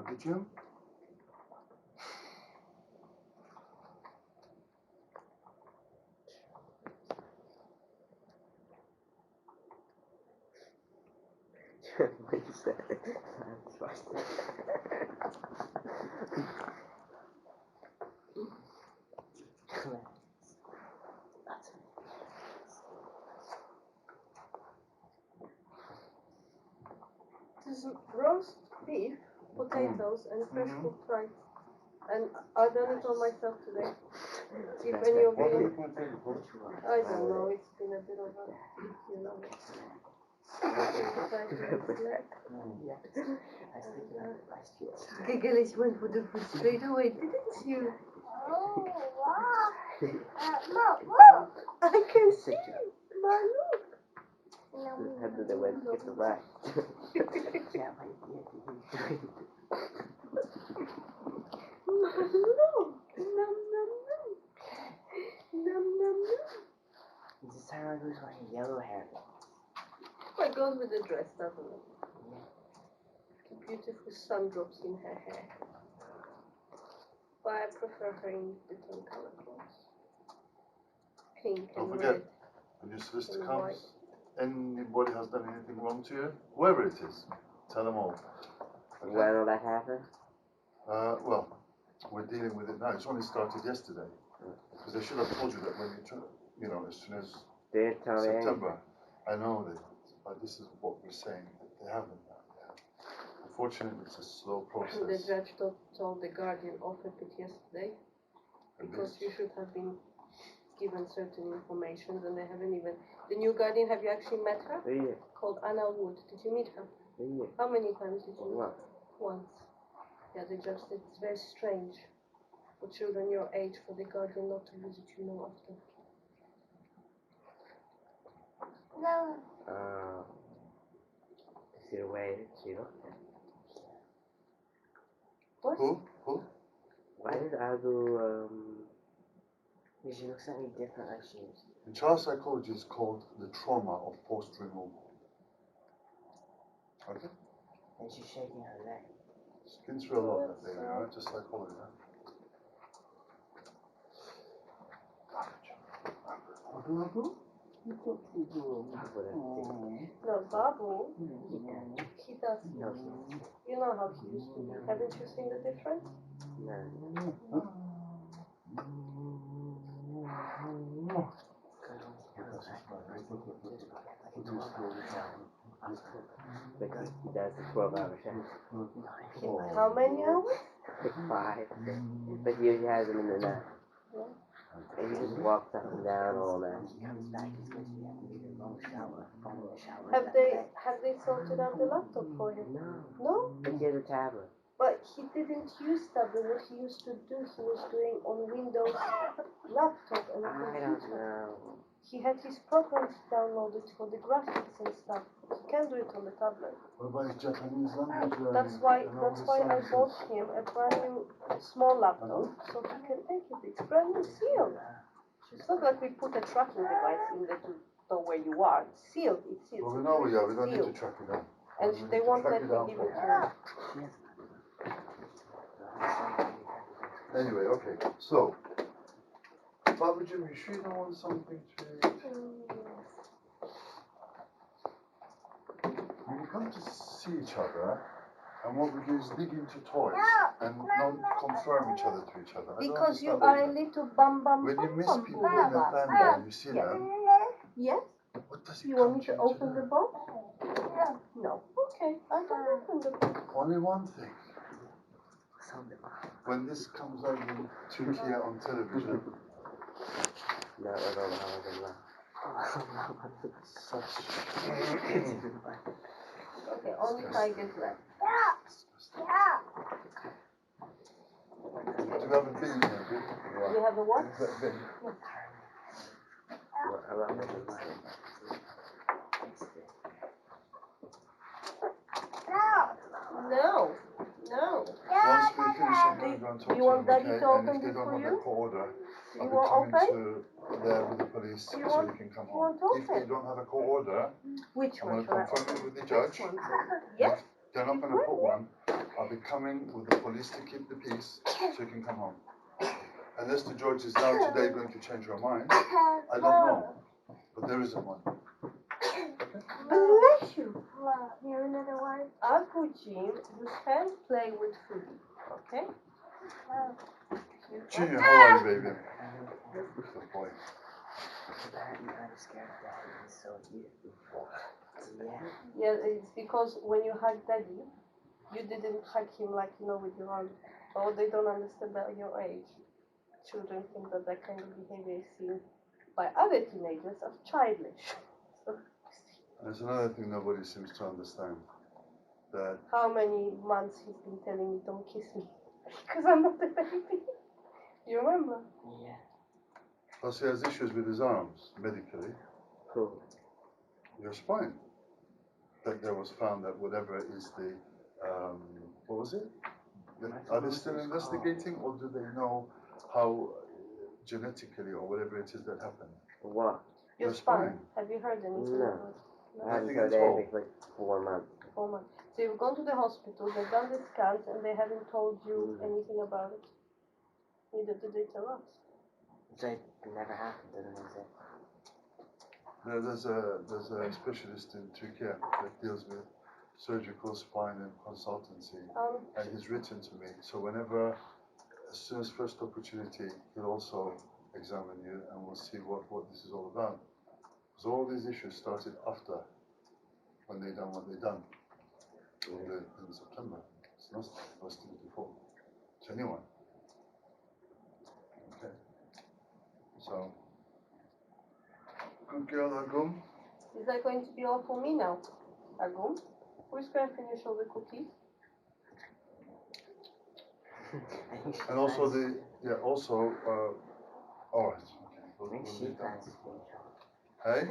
Did you? What you said? That's right. There's roast beef, potatoes, and fresh Mhm. cooked rice. And I've done it all myself today. If That's any that of What are you, you going to take it for? I don't know, it's been a bit of a, you know. Giggles went for the food straight away, didn't you? Oh, wow. Mom, look. I can see. Mom, look. How did they went to get the right? Nom, nom, nom. Nom, nom, nom. Is this Sarah who's wearing yellow hair? It goes with the dress, doesn't it? The beautiful sun drops in her hair. But I prefer her in different color clothes. Pink Don't and forget, red. when your solicitor and comes, anybody has done anything wrong to you, whoever it is, tell them all. Okay? When will that happen? Well, we're dealing with it now. It's only started yesterday. Because they should have told you that when you know, as soon as Did tell me. September. I know that, but this is what we're saying, that they haven't done yet. Unfortunately, it's a slow The process. judge told the guardian off a bit yesterday because you should have been given certain information and they haven't even. The new guardian, have you actually met her? Yeah. Called Anna Wood. Did you meet her? Yeah. How many times did you meet What? her? Once. Yeah, the judge said it's very strange for children your age for the guardian not to visit you more often. No. See the way she looked at. What? Who? Why did Abu, She looks slightly different like she is. In child psychology, it's called the trauma of post-removal. Okay? And she's shaking her leg. She's been through a lot that day, alright? Just psychology, huh? No, Babu. He does. You know how he used to be. Haven't you seen the difference? Because he does the 12-hour shift. How many hours? Like 5. But he usually has them in the night. And he just walks up and down all night. He comes back, he's going to be having to get a long shower, following the shower. Have they sorted out the laptop for him? No. No? But he has a tablet. But he didn't use tablet. What he used to do, he was doing on Windows laptop and a I don't computer. know. He had his programs downloaded for the graphics and stuff. He can do it on the tablet. What about his Japanese language learning? That's why and all the I sciences? bought him a brand new small laptop so he can take it. It's brand new sealed. It's not like we put a tracking device in there to know where you are. It's sealed. It's sealed. Well, we know we are. We don't need to Sealed. track it down. And We they need to won't track let me down give for it him. to him. Anyway, okay. So, Baba Jim, you sure you don't want something to eat? When you come to see each other, and what we do is dig into toys and not confirm each other to each other. I don't Because you understand are a that. little bum bum When you bum miss bum people bum in the bum. family and you see Yes. them, Yes? what does it You come want me to you open do? the box? No. Okay, I don't open the box. Only one thing. When this comes out in Turkey on television, No, no. Such. Okay, only tigers left. Do you have a bin maybe? You have a what? Is that bin? No. Once we finish, I'm going to go and talk You want to them, Daddy okay? to And open if they this don't for have you? a court order, You I'll be want coming open? to there with the police so want- you can come you home. want If they open? don't have a court order, Which I'm one going to shall I confirm open? it with the judge. This one. Yes? If they're not going to put one, I'll be coming with the police to keep the peace so you can come home. Unless the judge is now today going to change her mind, I don't know. But there isn't one. Bless you. Here another one. Uncle Jim, you can play with food, okay? Junior, how are you, baby? Good boy. I'm scared of that. He's so cute. Yeah, it's because when you hug Daddy, you didn't hug him like, with your arm. Or they don't understand that at your age. Children think that that kind of behavior is seen by other teenagers as childish. So, There's another thing nobody seems to understand. That how many months he's been telling me, don't kiss me, because I'm not a baby. You remember? Yeah. plus he has issues with his arms, medically. Cool. Your spine. That there was found that whatever is the, what was it? Are they still investigating, or do they know how genetically or whatever it is that happened? What? Your spine. Have you heard anything No. about it? I haven't Nothing heard at all. anything for like 4 months. 4 months. So you've gone to the hospital, they've done the scans, and they haven't told you anything about it. Neither did they tell us. It's like it never happened, didn't it? There's a specialist in Turkey that deals with surgical spine and consultancy, and he's written to me. So whenever, as soon as first opportunity, he'll also examine you, and we'll see what this is all about. Because all these issues started after, when they done what they done in September. It's not supposed to be before to anyone. Okay. So, good girl, Agum. Is that going to be all for me now, Agum? Who's going to finish all the cookies? And also alright, okay. I think she plans to finish off. Hey,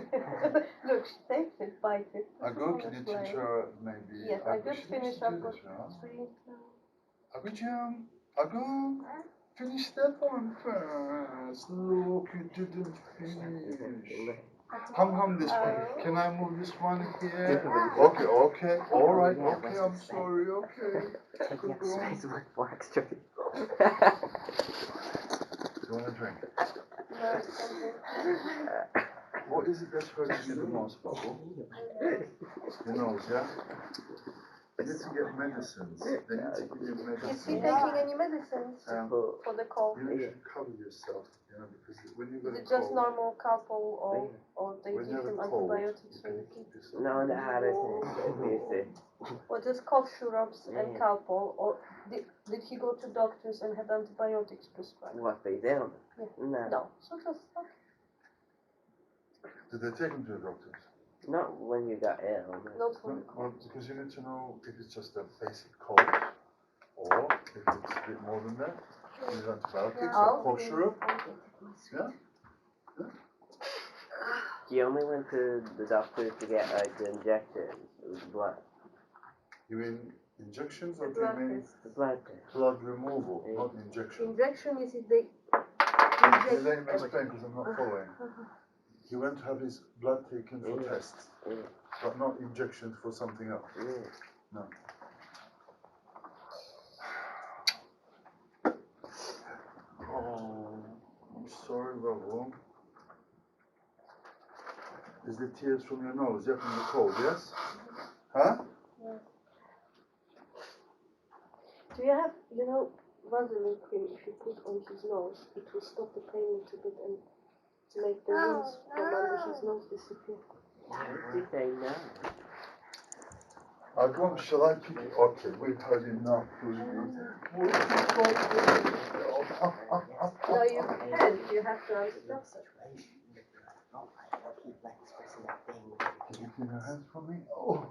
Look, she takes it, bites it. Agum, can you teach her maybe? Yes, I just she needs finished to up do with this, you know? 3. Agum, finish that one first. Look, you didn't finish. Hum this one. Can I move this one here? Okay, alright, okay, I'm sorry, okay. Take up space with 4 extra people. Do you want a drink? What is it that's hurting you the most, Bubble? Your nose, yeah? You need to get medicines. They need to give you Is he medicines. taking any medicines for the cold? You should cover yourself, because when you Is get a it just cold, normal couple or they when you give have him a cold, antibiotics? you can keep yourself. No, the hardest is Or just cough syrups and Calpol, or did he go to doctors and have antibiotics prescribed? what they do. Yeah. No. No. So just Did they take him to the doctors? Not when you got ill. not for the No, because you need to know if it's just a basic cold, or if it's a bit more than that. You need antibiotics or cough syrup. Yeah? He only went to the doctor to get like the injections with blood. You mean injections, or do blood you mean test. The blood test. blood removal, not injection? Injection is if they Let inject me explain, because I'm not following. He went to have his blood taken for tests, but not injections for something else. No. Oh, I'm sorry, Bubble. Is the tears from your nose? Yeah, from the cold, yes? Huh? Do you have, Vaseline cream? If you put on his nose, it will stop the pain a little bit and make the wounds from under his nose disappear. You say no. Agum, shall I pick it? Okay, we've heard enough. Up. No, you can't. You have to understand. Can you clean your hands for me? Oh.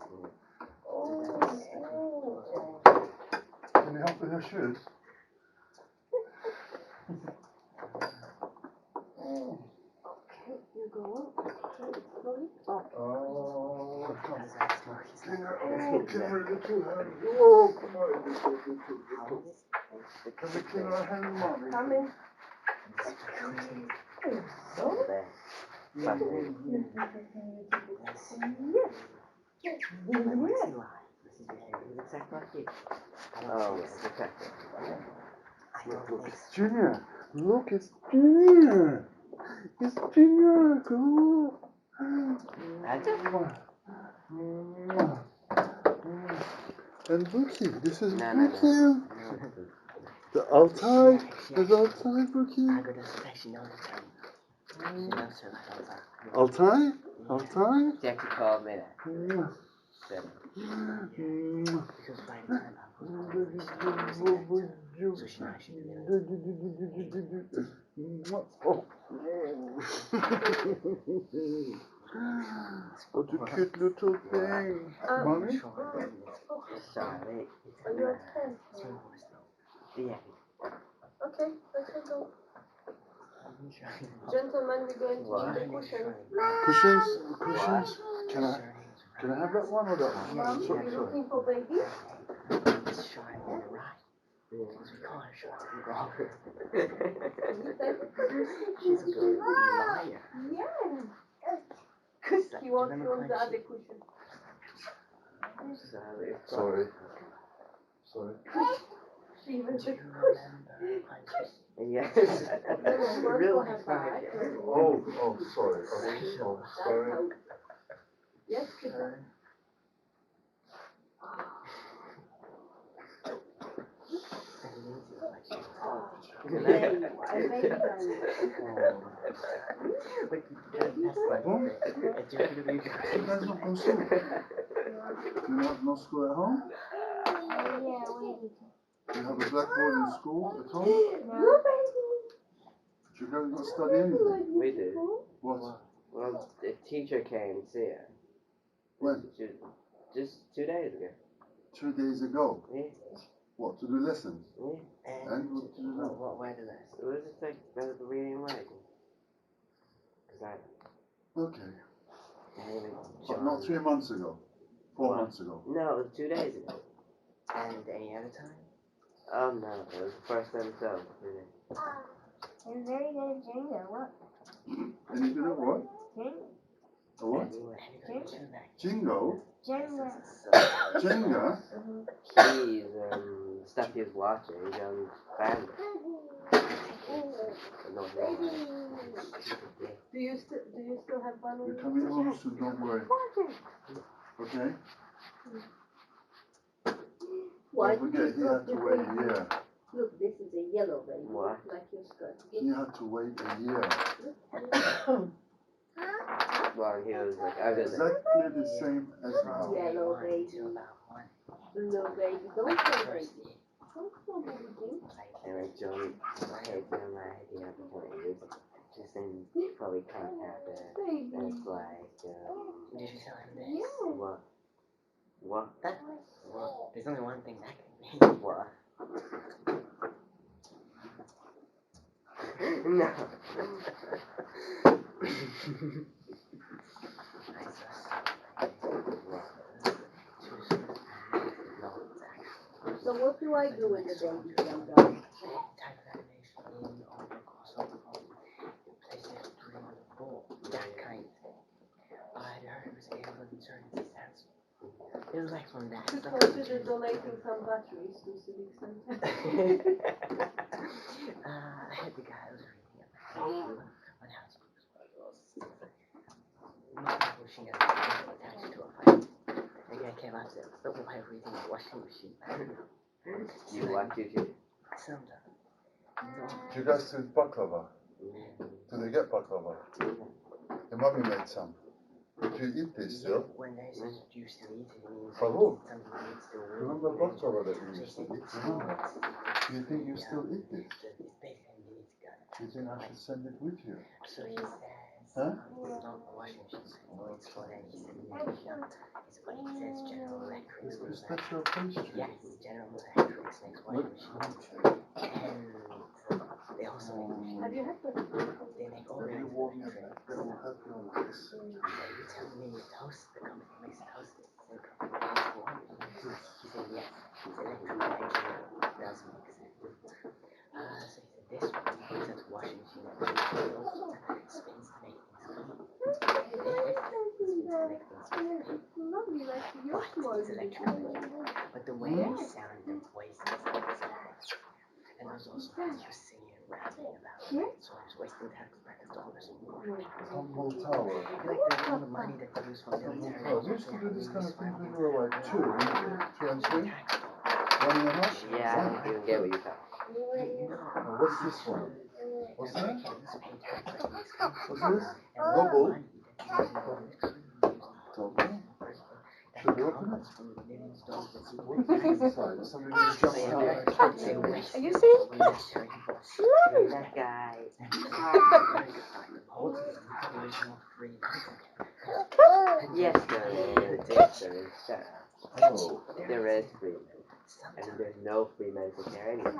Can you help with your shoes? You go up. Slowly. Oh, come on. Can we little hand? Oh, come on. Can we clean our hands, Mommy? Come in. Over there. Back there. Oh, yes, exactly. Look, it's Junior. Look, it's Junior. It's Junior. Go. And Bookie, this is Bookie. The outside. There's outside, Bookie. Outside? Outside? Jackie called me that. Said, Because by the time I was home, so she knows she What a cute little thing. Mommy? sorry. Are you okay? Yeah. Okay, let's go. Gentlemen, we're going to do the cushion. Cushions? Can I have that one or that one? Mom, Sorry, you're sorry. looking for baby? It's shy on the right. Because we call her shy on the wrong. She's a good liar. Yeah. He wants you on the other cushion. Sorry. Sorry. She even Do you took remember punches? Yes. real Like Oh, sorry. Oh, sorry. Yes, kitten. You guys not go to school? You have no school at home? You have a blackboard in school at home? You guys not study anything? We do. What? Well, the teacher came to see her. When? Just 2 days ago. 2 days ago. Yeah. What, to do lessons? Yeah. And what to do now? What way did that? It was just like the reading and writing. Okay. But John. not 3 months ago. 4 What? months ago. No, it was 2 days ago. And any other time? Oh no, it was the first time so. I'm very good at Jenga. What? And you good at what? A what? Jingo? Jenga. Jenga? He's stuff he's watching on family. Do you still have fun You're with coming home soon, don't worry. Okay? Why Don't did forget, you he drop had to the wait baby? a year. Look, this is a yellow baby, What? like your skirt. He had to wait a year. Well, he was like, I was Exactly the same as now. Yellow baby. Blue baby. Don't say baby. Don't say baby. anyway, John hates him, I hate the opportunities. Just in probably can't happen. And it's like, Did you tell him this? what? What? What? There's only one thing that can mean. What? No. So what do I do with the baby sometime? Type of animation in or across all the phone. Place it between the ball. That kind of thing. I'd heard it was able to turn its sense. It was like from that. To consider donating some batteries to Civic Center. I had the guy who was reading it on how to use one of those. Washing it attached to a pipe. The guy came up and said, "Stop while reading a washing machine." You watch YouTube? Sometimes. Do you guys do baklava? Do they get baklava? Your mummy made some. Do you eat this still? When they said you still eat it, it means Bravo. something you eat still. Remember baklava that you used to eat? Remember? Do you think you still eat this? It's basically it's got you think I should send it with you? So he says, Huh? it's not the washing machine, it's for that. He said, it's funny, he says General Electric's Is that your pastry? yes, General Electric's next washing machine. And they also make Have you had them? they make all Have you kinds of warmed up electric. that will help you on this? You tell me your toast, the company makes a toast. He said, yes, it's electrical engineer. Does make sense. So he said, this one, he puts into washing machine that spins to make things come. This spins to make things spin. Lovely, like your But small it's electrical. But the way he sounded, the voice is and I was also he was singing and rapping about it. So I was wasting taxpayers' dollars. Humble Tower. Like all the money that they use from military. Oh, we used to do this kind of thing when we were like 2 and 3. 1.5? Yeah, I don't even get what you thought. Oh, what's this one? What's that? What's this? Bubble. Double? Should we open it? What is inside? Is somebody going to jump out? Are you saying? That guy. Yes, there is. Oh. There is free. And there's no free medical care anyway.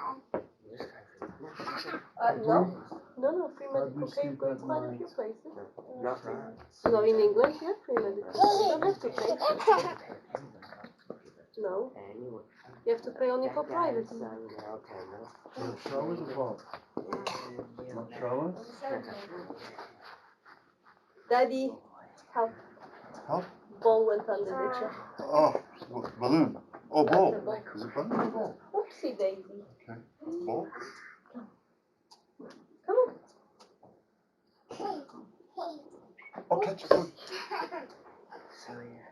No, free medical care going to quite a few places. Nothing. No, in England, yeah, free medical care. You don't have to pay. No, Anyway. you have to pay only for private. No showers or what? Not showers? Daddy, help. Help? Ball went under the chair. Oh, what, balloon. Oh, ball. Is it balloon or ball? Oopsie daisy. Okay. Ball? Come on. Oh, catch it. So yeah.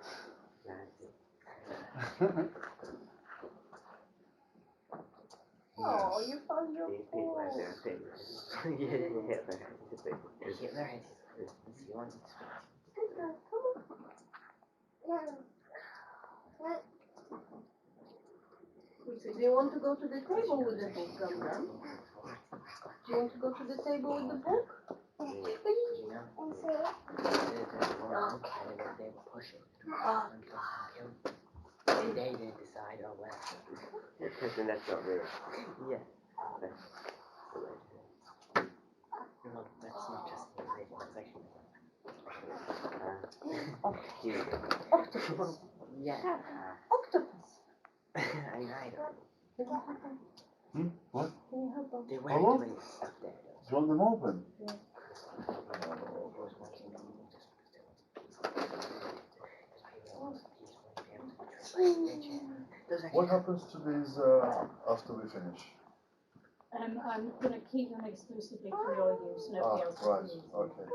Oh, you found your These people have their ball. favorites. Yeah, Hitler had his he wants Do you want to go to the table with the book, Gum Gum? Do you want to go to the table with the book? you know they were pushing and they didn't decide oh well. Because that's not real. Yeah. No, that's not just the religion, it's actually yeah. Octopus. I don't. What? Can you help them? They weren't Hello? doing stuff there. Do you want them open? What happens to these after we finish? I'm going to keep them exclusively for your use. Nobody else Right, can use them. okay.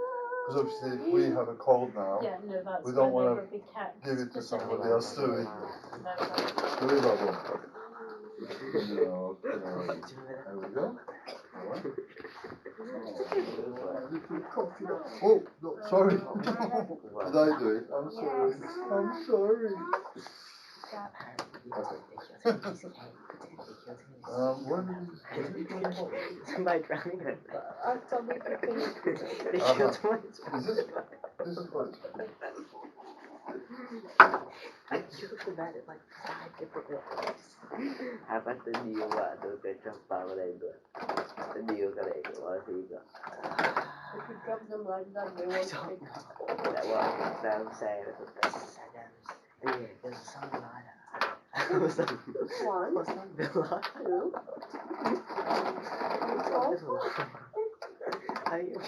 Because obviously if we have a cold now, Yeah, no, that's we don't why they want would be kept. give it to specifically. somebody else, do we? No, that's- Do we, Babu? No, okay. There we go. Alright. Oh, no, sorry. Did I do it? I'm sorry. I'm sorry. Okay. Where did you By drowning her. After we finish. They killed one. Is this is what? I killed the man at like 5 different ways. How about the deal tôi cái trong bao ở đây rồi. The deal cái này của tôi thì If you drop them like that, they won't stick. that was sao xe Yeah, there's a song about it. Was that One, was that Villa? two, How do you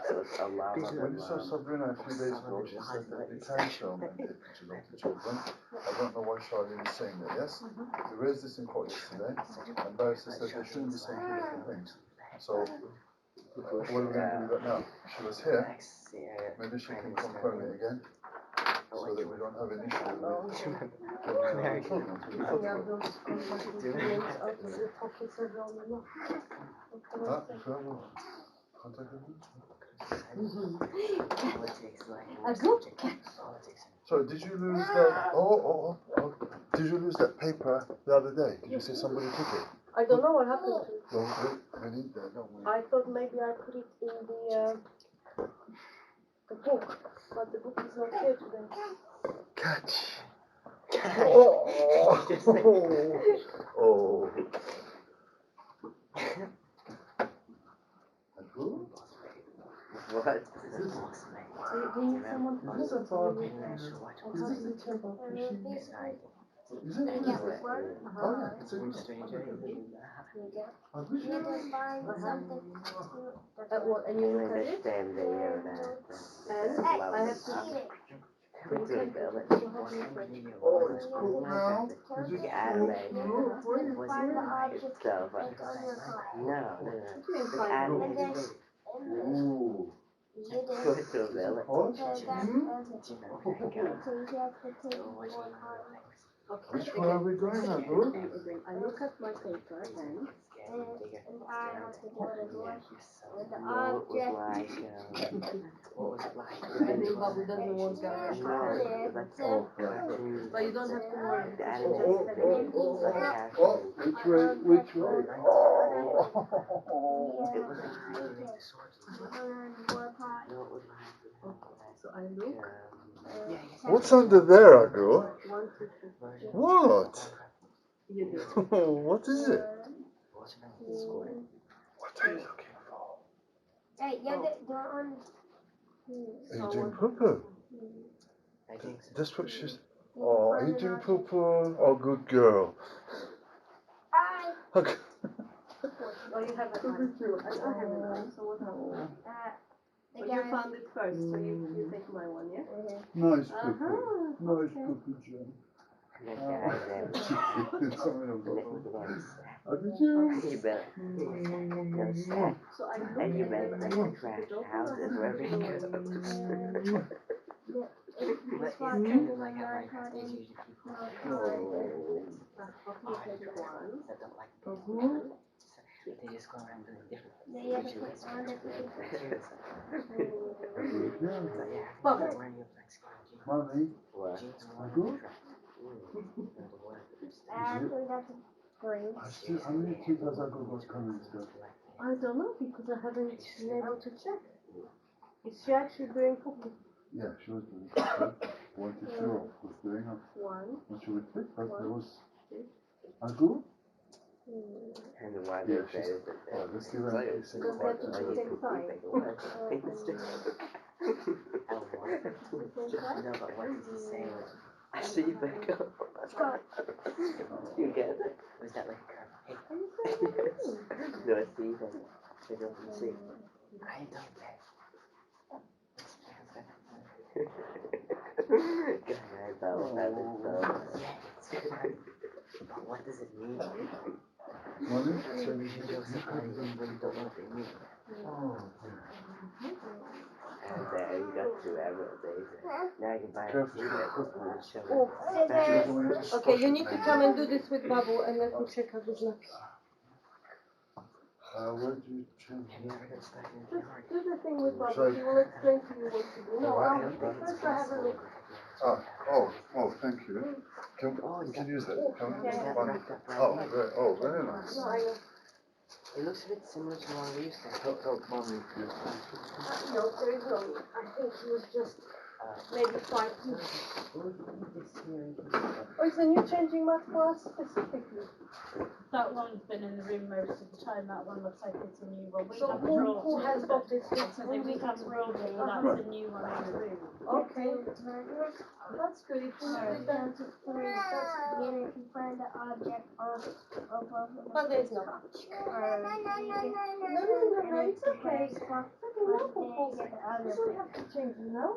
so it's a lot When you saw Sabrina a few days ago, she said that you can film and give to the children. I don't know why Charlie is saying that, yes? We raised this in court yesterday, and Barrister said they shouldn't be saying two different things. So, what are we going to do with that now? She was here, maybe she can confirm it again, so that we don't have an issue with children to the yeah, children. those contact documents out of the pockets of all the law. Contact them? Politics, like A good politics. So did you lose that? Oh. Did you lose that paper the other day? Did you say somebody took it? I don't know what happened to it. Well, we need that, don't we? I thought maybe I put it in the book, but the book is not here today. Catch. Just say, Oh. what? Do you need someone to Is do it it? a dog? And how does it turn out? Is it? Yeah, this one. Oh yeah, it's a Stranger. I wish You need to find something to. What, and you look at it? Understand the And I have to Eat it. Oh, it's cool now. Is it Yeah, cool? like, You need to find the object itself. that's on your car. No. The animated And Ooh. eat it. What's a village? Hot? So that's Hmm? So you have to take one card. Which one are we going at, bro? I look at my paper and And I have to go to the door. And the What was object. like, What was it like? I think Babu doesn't want that. no, that's all. But you don't have to worry. The Oh, animated oh, like oh, characters. oh, which way? Which way? Oh. It was like, More part. no, it was like, So I look. What's under there, Agro? 1, 2, 3. What? You do. What is it? Two. What are you looking for? Hey, they're on. Are you doing poo-poo? I think so. That's what she's... Oh, are you doing poo-poo? Oh, good girl. Okay. Oh, you have a knife. I have a knife, so what happened? The Well, guy. you found it first, so you take my one, yeah? Nice Uh-huh. poo-poo. Nice poo-poo, Jen. that guy Something of that that. was Oh, did you? you bet. No sad. So I look And you at bet them like and a trash houses wherever you go. But it's kind of like how Minecraft is usually people one. that don't like Minecraft. They just go around doing different They have to rituals. put on the Yeah. So yeah, Bubble. I'm wearing your black skin jeans. Mommy, What? Jeans I warm go? and track. The word Actually, that's green. how many kids has Agro got coming still? I don't know because I haven't been able to check. Is she actually doing cooking? Yeah, she was doing poo-poo. 1 to 2 was doing it. One. What you would think, but there was... Agro? And the one Yeah, that she's... says Oh, let's give her a kiss. Don't have to do the same time. No, but what did he say? I see you back up. You get it? Was that like a curve? Hey, No, I see that. I don't see. I don't get. Good night, Bubble. Have it, Bubble. Yeah, it's fun. But what does it mean? Mommy? So you can show somebody when you don't know what they mean. Oh, And there you got 2 emeralds, now you can buy a Careful. secret and show Oh, Scissors. okay, you need to come and do this with Babu and let me check out his nappy. where do you change? Have you ever got stuck in Just the yard? do the thing with Babu, Sorry. he will explain to you what to do. No, I I'll, don't think first I have a look. Oh, thank you. We can use that. Can we? Yeah. One. Oh, very nice. No, I know. It looks a bit similar to one we used to have. Help Mommy, please. No, there is no need. I think he was just maybe fighting. Oh, is the new changing mat for us specifically? That one's been in the room most of the time. That one looks like it's a new one. We So haven't who brought has it. got this? So that we haven't brought it, but that's a new one in the room. Okay, that's good. It's with the, Down to 3. Then if you find the object of but there's no. No, it's okay. It's okay, no proposal. You don't have to change it now.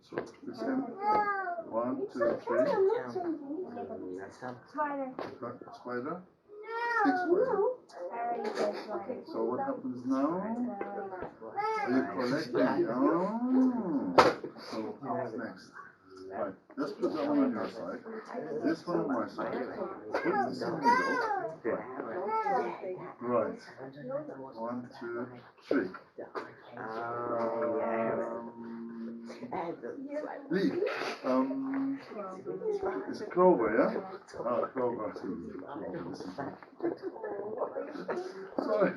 So, it's him. 1, 2, 3. I'm not changing. Some Spider. Spider? Big spider. No. I already said spider. So what happens now? Are you collecting? So what's next? Right, let's put that one on your side. This one on my side. Put this in the middle. Right. 1, 2, 3. Oh, yeah. Leave. It's Clover, yeah? Oh, Clover. Sorry.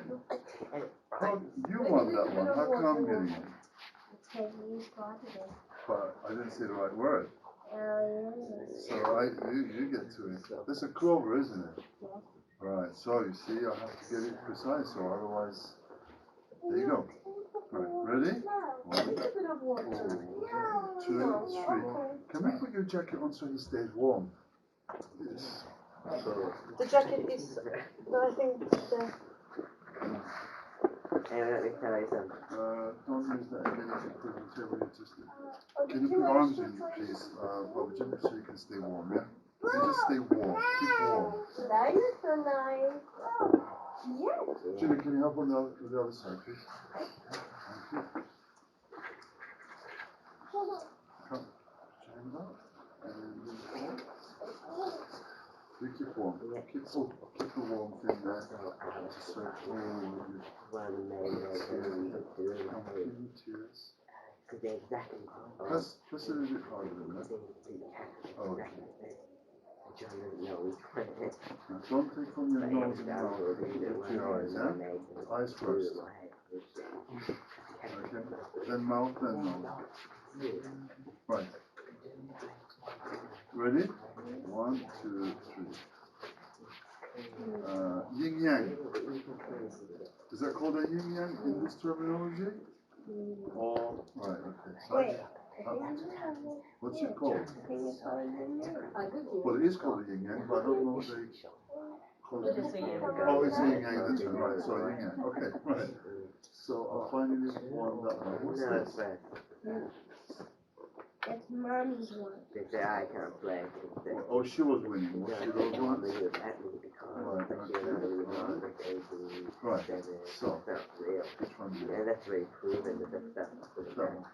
How, you won that one. How come I'm getting it? Because you spotted it. But I didn't say the right word. Oh, yeah. So you get to it. That's a Clover, isn't it? Right, so you see, I have to get it precise, or otherwise. There you go. Right, ready? 1, 2, 3. Can we put your jacket on so he stays warm? Yes. So, The jacket is, I think, Anyway, let me tell you something. don't use that again if you put on the table. Can you put arms in, please, Bobby Jim, so you can stay warm, yeah? You just stay warm. Keep warm. That is so nice. Yes. Jimmy, can you help on the other side, please? Thank you. Come. Jam up. And we keep warm. Keep the warmth in there. So, tears. Press it a bit harder than that. Oh, okay. Now, don't take from your nose and mouth to your eyes, yeah? Eyes first. Okay. Then mouth, then nose. Right. Ready? 1, 2, 3. Yin yang. Is that called a yin yang in this terminology? Or right, okay. So, what's it called? Well, it is called a yin yang, but I don't know what they call it. Oh, it's a yin yang, that's right. So yin yang. Okay, right. So I'll find you one that one. What's this? That's mommy's one. They say I can't play. Oh, she was winning. Was she those ones? Right. So, which one do you yeah, that's really proven that that's stuff. that one?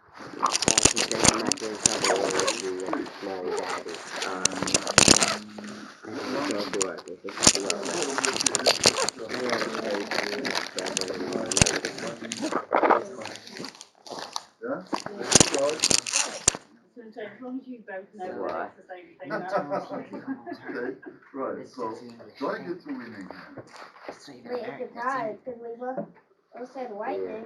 Yeah? As long as you both know Why? that it's the same thing. Okay, right, so do I get to winning? Wait, it's a tie, because we both said white then.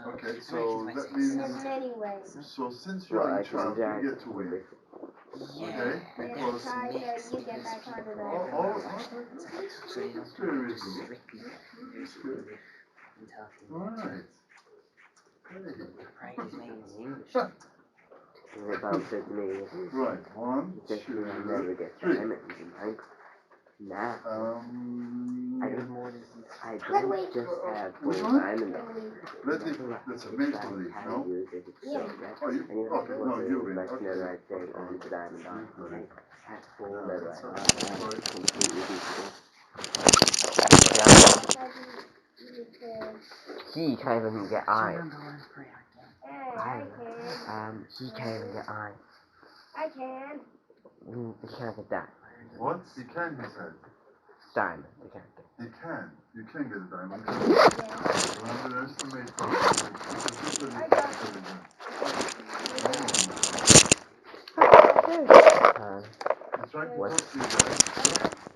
Okay, so that means, In many ways. so since you're in charge, you get to win. Okay, But if because, it's tie, then you get that card of that. that's very reasonable. Right. They both said to me, Right, 1, 2, 3. Nah. I Wait. don't just have full Which one? diamond. That's a make believe, no? Yeah. Oh, you, okay, no, you win. Like Okay. netherite thing on the diamond. Okay. That's full Yeah, netherite. that's Completely beautiful. He can't even get iron. He can't even get iron. I can. He can't get that. What? He can, he said. Diamond. He can't get. He can. You can get a diamond. Yeah. Underestimate I got it. That's right. What? You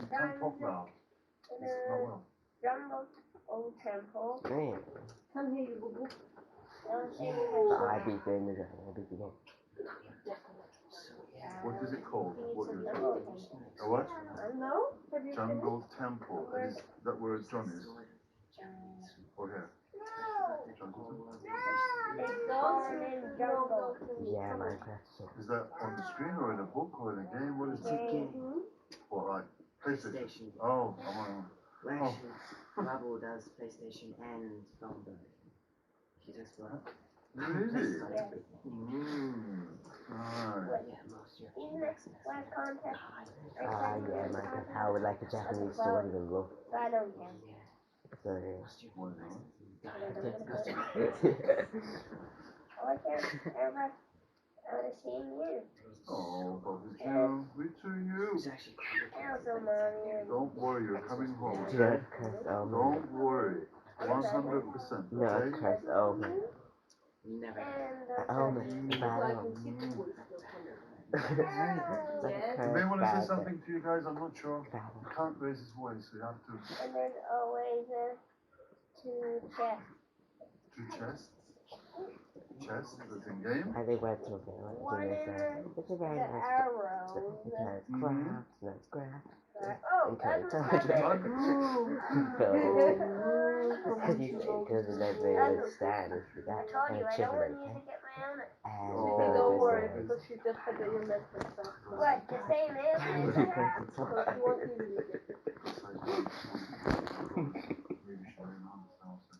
can't talk loud. Jungle Old Temple. Man. Come here, you boo boo. I beat the dragon. I beat the game. What is it called? What you're Jungle talking? Temple. A what? No? Have you Jungle Temple. Is that where John is? Or here? Jungle Temple. It's gone in jungle. Yeah, Minecraft shit. Is that on the screen or in a book or in a game? What is it? What, like PlayStation? Oh, come on. Well, actually, Rubble does PlayStation and phone version. He does both. Really? Yeah. Right. Yeah, most of your Even last contest. Yeah, Minecraft. How would like a Japanese sword even look? I don't care. So, yeah. Why not? I can't ever see you. Oh, Bobby Joe, me too, you. Also, mommy. Don't worry, you're coming home. Do not curse Omen. Don't worry. 100%. Not Okay? curse Omen. Never. And Omen, the bad Omen. You may want to say something to you guys, I'm not sure. He can't raise his voice, so you have to. And there's always two chests. Two chests? Chests that's in game? And they went to a village and they said, it's a very The nice arrows. because crafts, that's craft. Oh, Okay, that's so a much because you say, because the next day would stand if you got I told you, a I chicken don't want and you to cake. get my own. And Don't worry, the because she just said that you meant for stuff. What, the same as village this? says, So she won't even need it.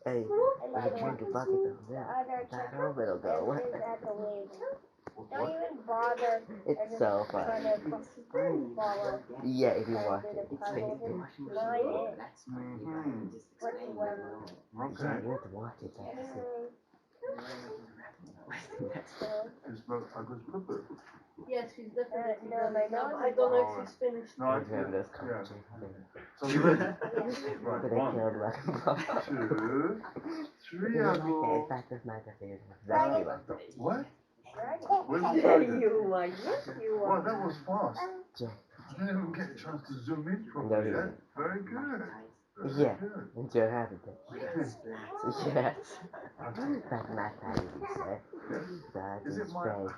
hey, And I drink a bucket of the milk. other That over it'll go away. is at the wave. Don't even bother. It's so Trying funny. to follow. Yeah, if you watch it. The puzzle, just mind it. What you want. Yeah, you have to watch it. Anyway, It's not a good flipper. Yes, she's definitely no, done my it now, nose but I don't know if she's finished. No, I've heard those yeah. conversations. So you ready? But they Right, killed like a block. 1, 2, 3, It was I like that. go. In fact, this might have been exactly like that. What? right? Where did you go? You are, yes you Wow, are. that was fast. Yeah. I didn't even get a chance to zoom in properly. Yeah? Very good. Very Yeah. good. And Joe had it. Yes. Yes. That's my time to say. That Is in it my space.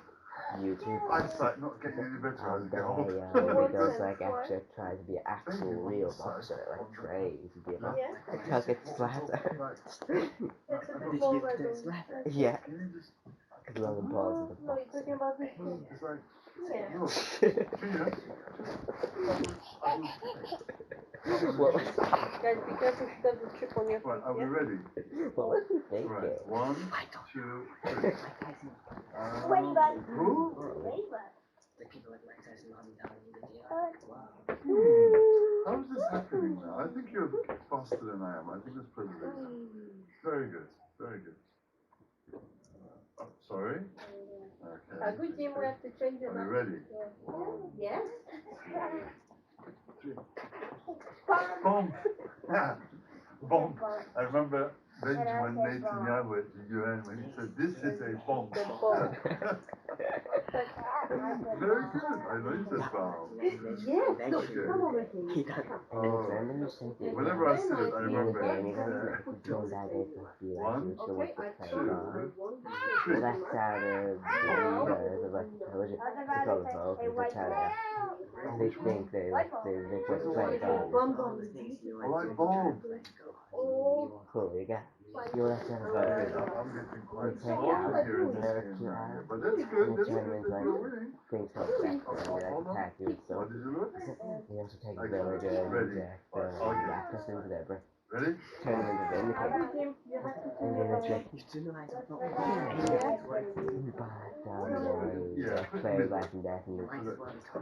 YouTube. eyesight not getting any better as I They, get older? he goes like actually try to be an actual real boxer, like train to be a boxer. Yeah. Tuck it flat. It's a bit more red on. Yeah. Can you just, Because Logan Paul is No, you're talking about this one. it's like, Yeah. look, Gina, What was Guys, be careful she doesn't trip on your feet, right, are we yeah? ready? what was he thinking? Right, 1, 2, 3. Ladybug. Who? Ladybug. The people like Mike Tyson on telling you that How is this happening now? I think you're faster than I am. I think that's probably very good. Very good. Oh, sorry? Okay. Good, Jim, we have to change it Are you now. ready? Yes. 3. Bomb! Bomb! I remember Benjamin Netanyahu at the UN when he said, "This is a bomb." The bomb. Very good. I know you said bomb. Yes, look, Okay. come over here. And then remember you said that Whenever I see it, I in the remember game you it. guys make it going back there to be like One, you should Okay, with I the told play you. on. Well, that's how the leaders of like the television control the vote and they try to and they think they just play God. Bum bum. I like bomb. Cool, you got you want to have a vote. I'm getting quite Take small out here in the this nerve game to now. out. But that's And good. the That's good. tournament's That like you're winning. things hold back and they like Hold on. attack you. So What did you look? you have to take the Okay, villager and ready. inject the Okay. Bacchus into their brain. Ready? Turn them into vindicator. Good, Jim, you have to And then it's like, you do know I don't know. but Yeah. they play life and death and So that I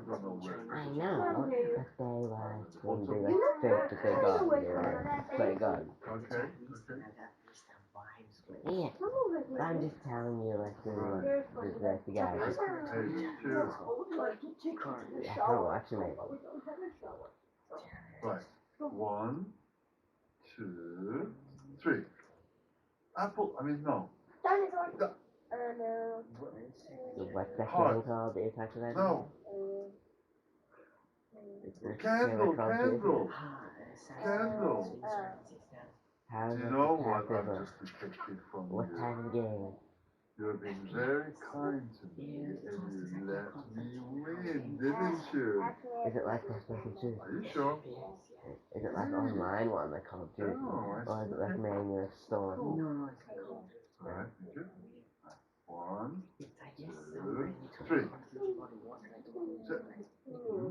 don't know where. I know, but they like when they like think that they're God, they play God. Okay. Okay. Yeah, but I'm just telling you like the guy. Hey, 2. I can't watch him. Right. 1, 2, 3. Apple. I mean, no. Dinosaur. No. What's that Heart. game called that you're talking about? No. Candle, Candle. Candle. How Do is you it know the what type of I've a, just detected from what you? type of game? You have been very kind to me and you let me win, didn't you? Is it like First Person Shooter? Are you sure? Is it like online one like Call of Duty? No, Or is it like manual store? Alright, thank you. 1, 2, 3.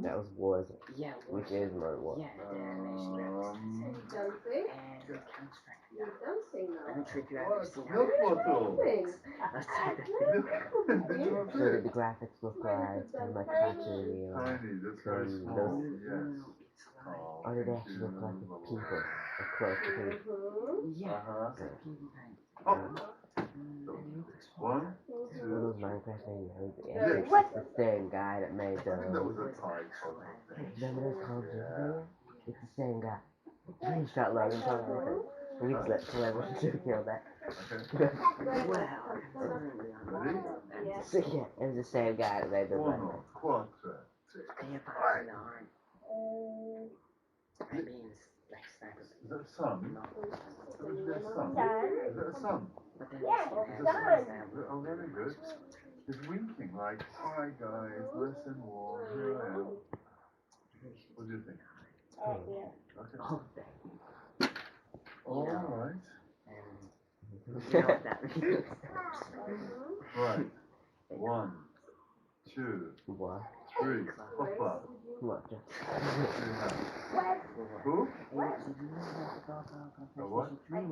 That was Warzone, Yeah, which is Modern Warfare. I'm not sure if you ever What? seen Milk bottle. So did the graphics look like kind of like cartoony or Tiny, that's very some small. those, Yes. Oh, or did they thank actually look like you. people, like close to people? Yeah. Oh. 1, One of 2. those Minecraft videos, Yes. it's the same guy that made I think that was those. a tie sort of thing. Remember those Call of Duty videos? It's the same guy. He shot Logan Paul like that. We slept till everyone should kill that. Okay. Well, Ready? So yeah, it was the same guy that made the Uno, runway. quattro. They are an arm. That means like sniper. Is that a sun? No. That must be a sun. Sun. Is that a sun? But then Yeah, they Is still that have a sun. sun? Oh, very good. It's winking like, hi guys, nice and warm, here I am. What do you think? Yeah. Okay. all day. Alright. And you know what that means. Right. 1, 2, What? 3. Papa. What? Who? What? A what? Web.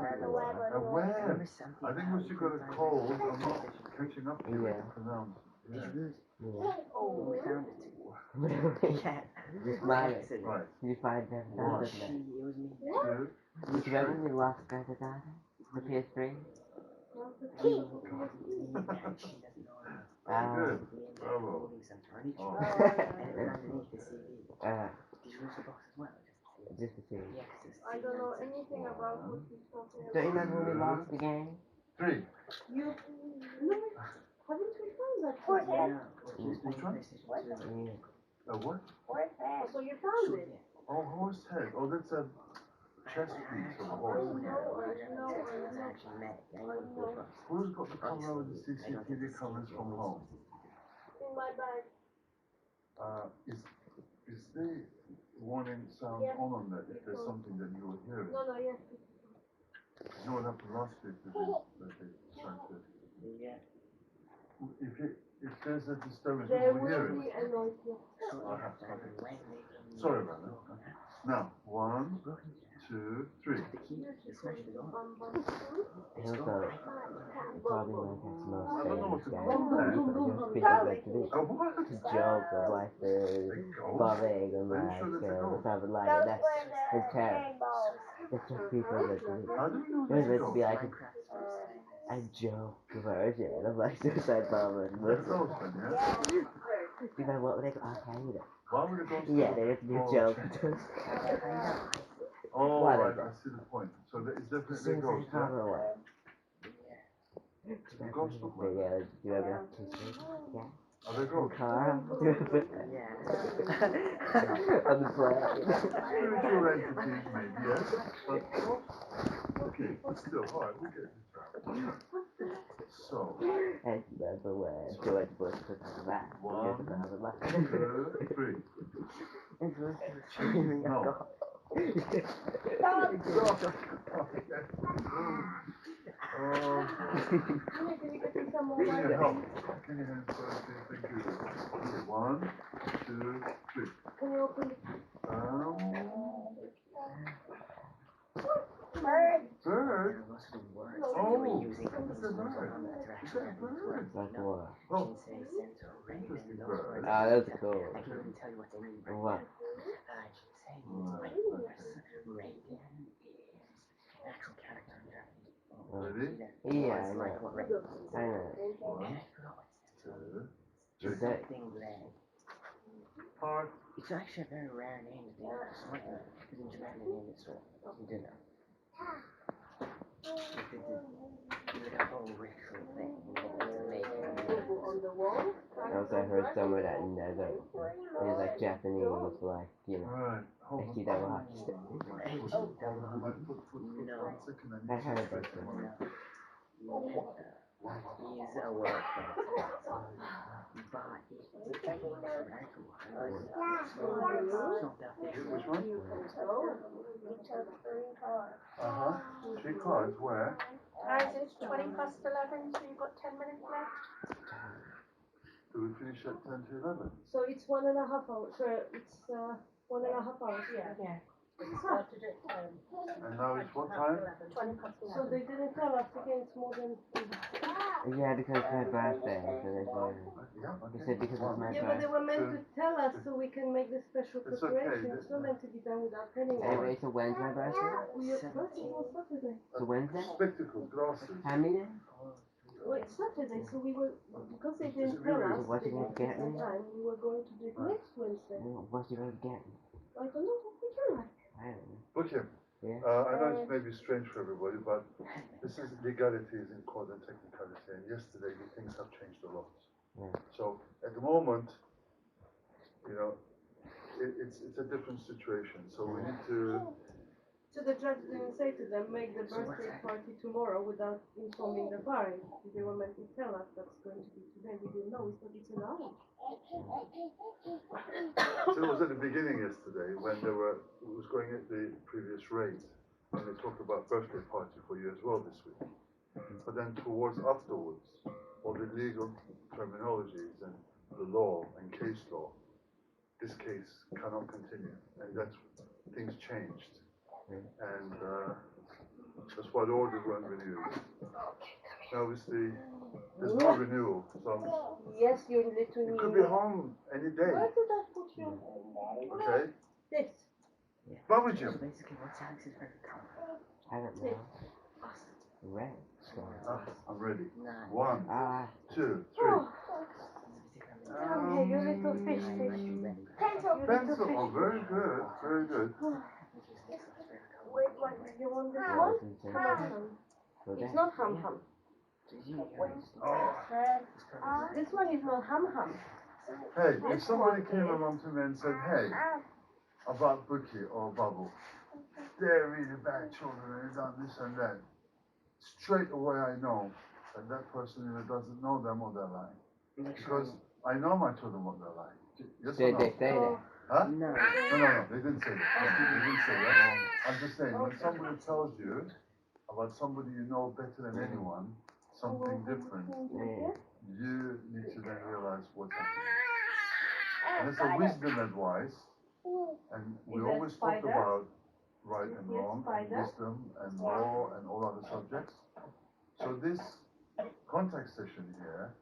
A web. I think once you've got a cold, I'm not catching up to you Yeah. to pronounce. Did Yeah. you lose? Yeah. Oh, we found it. Really? Yeah. You find it? Accident. Right. Did you find that? One. That She, was it was me. 2, Do you remember when we lost Grand Theft Auto? The PS3? And she doesn't know it. Good. Me and Jack Bravo. moving some furniture. Oh. And it was underneath the CD. Did you lose the box as well? Just the two. Yeah, because it's I don't know anything about what he's talking Don't you about. remember when we lost the game? 3. You no, haven't we found that? Where's yet? that? Yeah. She was playing PlayStation 2. Yeah. A what? Where's that? So you found it? Oh, horse head. Oh, that's a chest piece of a horse. Who's got the camera with the CCTV cameras from home? In my bag. Is the warning sound Yeah. on there if there's something that you were hearing? No, yes. You know what happened last week with that they tried to... Yeah. If there's a disturbance, There we will hear it. be a noise, yes. Okay. Sorry about that. Now, 1, 2, 3. It was probably like his most I don't know what famous to guy. call that. Just because like the A what? joke of like the bumming and like something like that. That's his character. It's just people that do it. How do we know It was that's meant to be ghost? like a joke version of like suicide bomber. That's ghost then, yeah? You know what would they go? Al-Qaeda. Why would a ghost Yeah, they just do call- jokes. Oh, Why right, they I see the point. So it's The definitely a suicide ghost, yeah? bomber one. The ghost look like Yeah, that. do you remember that t-shirt? Yeah. Are they ghosts? Carl, do you remember that? Yeah. On the plane. Spiritual entities, maybe, yes. But ghosts? Okay, but still, alright, we'll get this out. So, And that's the way George Bush took the back. 1, 2, 3. And George was screaming at No. God. Can you get me some more Give me water? a help. Give me a hand first, thank you. Okay, 1, 2, 3. Can you open it? Bird. Bird? Most of the words Oh, that they were using it's a bird. to It's actually a have these words. Like You know? what? Oh, Can say center, raven, Interesting those bird. words. Ah, that's cool. I can even tell you what they mean. Right What? now. I can say white horse, raven is actual character in Japanese. Ready? Yeah, I It's like know. what raven is. I know. And I forgot what it stands 2, 3. Is that Something red. Heart. It's actually a very rare name to be smart in, because in Japan the name is sort of dinner. They did a whole ritual thing, you know, to make it. On the wall? also I heard somewhere that never is like Japanese, like, you know, Right, hold on. Ekidawaki. Hold on, my foot, No. 1 second, I I need heard to that. stretch him. He's a word but it's a correct word. It's not that big. Which one? Uh-huh. 3 cards, where? Guys, it's 20 past 11, so you've got 10 minutes left. Do we finish at 10 to 11? So it's 1.5 hours. It's 1.5 hours. Yeah. We started at And now it's what time? 20 past So 11. they didn't tell us again. It's more than. Yeah, because it's my birthday, so they said, Yeah, they said because it's my Yeah, but they birthday. were meant to tell us so we can make the special It's okay, preparation. It's not meant to be done without telling us. Anyway, so when's my birthday? We are birthday on Saturday. So Wednesday? Spectacles, glasses. How many days? Well, it's Saturday, so we were because they didn't tell us. What They you gonna didn't get give us me? time. We were going to do it next Wednesday. What you gonna get me? I don't know what we can like. I don't know. Look here. Yeah? I know it's maybe strange for everybody, but this is legalities in court and technicality. And yesterday, the things have changed a lot. Yeah. So at the moment, you know, it's a different situation. So we need to. So the judge didn't say to them, make the birthday party tomorrow without informing the parents. They were meant to tell us that's going to be today. We didn't know, but it's allowed. So it was at the beginning yesterday when it was going at the previous rate, and they talked about birthday party for you as well this week. But then afterwards, all the legal terminologies and the law and case law, this case cannot continue, and that's things changed, and that's why the orders weren't renewed. Now obviously there's no renewal, so Yes, your little you could be home any day. Where did I put your Okay, this? Bubble So Jim. basically, what's Alex's favorite color? I don't know. Red. I'm ready. Nine. 1, Ah. 2, 3. Come here, you little fish. Pencil. Oh, very good, very good. Wait, what? You want this Yeah, one? it's insane. Come on, son. So It's that- not hum hum. Oh. This one is not hum hum. Hey, if somebody came along to me and said, hey, about Bookie or Bubble, they're really bad children and they've done this and that, straight away I know that that person either doesn't know them or they're lying. Because I know my children what they're like. Yes or Did no? they say that? Huh? No. No, they didn't say that. They didn't say that. I'm just saying, when somebody tells you about somebody you know better than anyone, something different, Yeah. you need to then realize what's happening. And it's a wisdom advice, and we always talk about right and wrong, and wisdom and law and all other subjects. So this contact session here,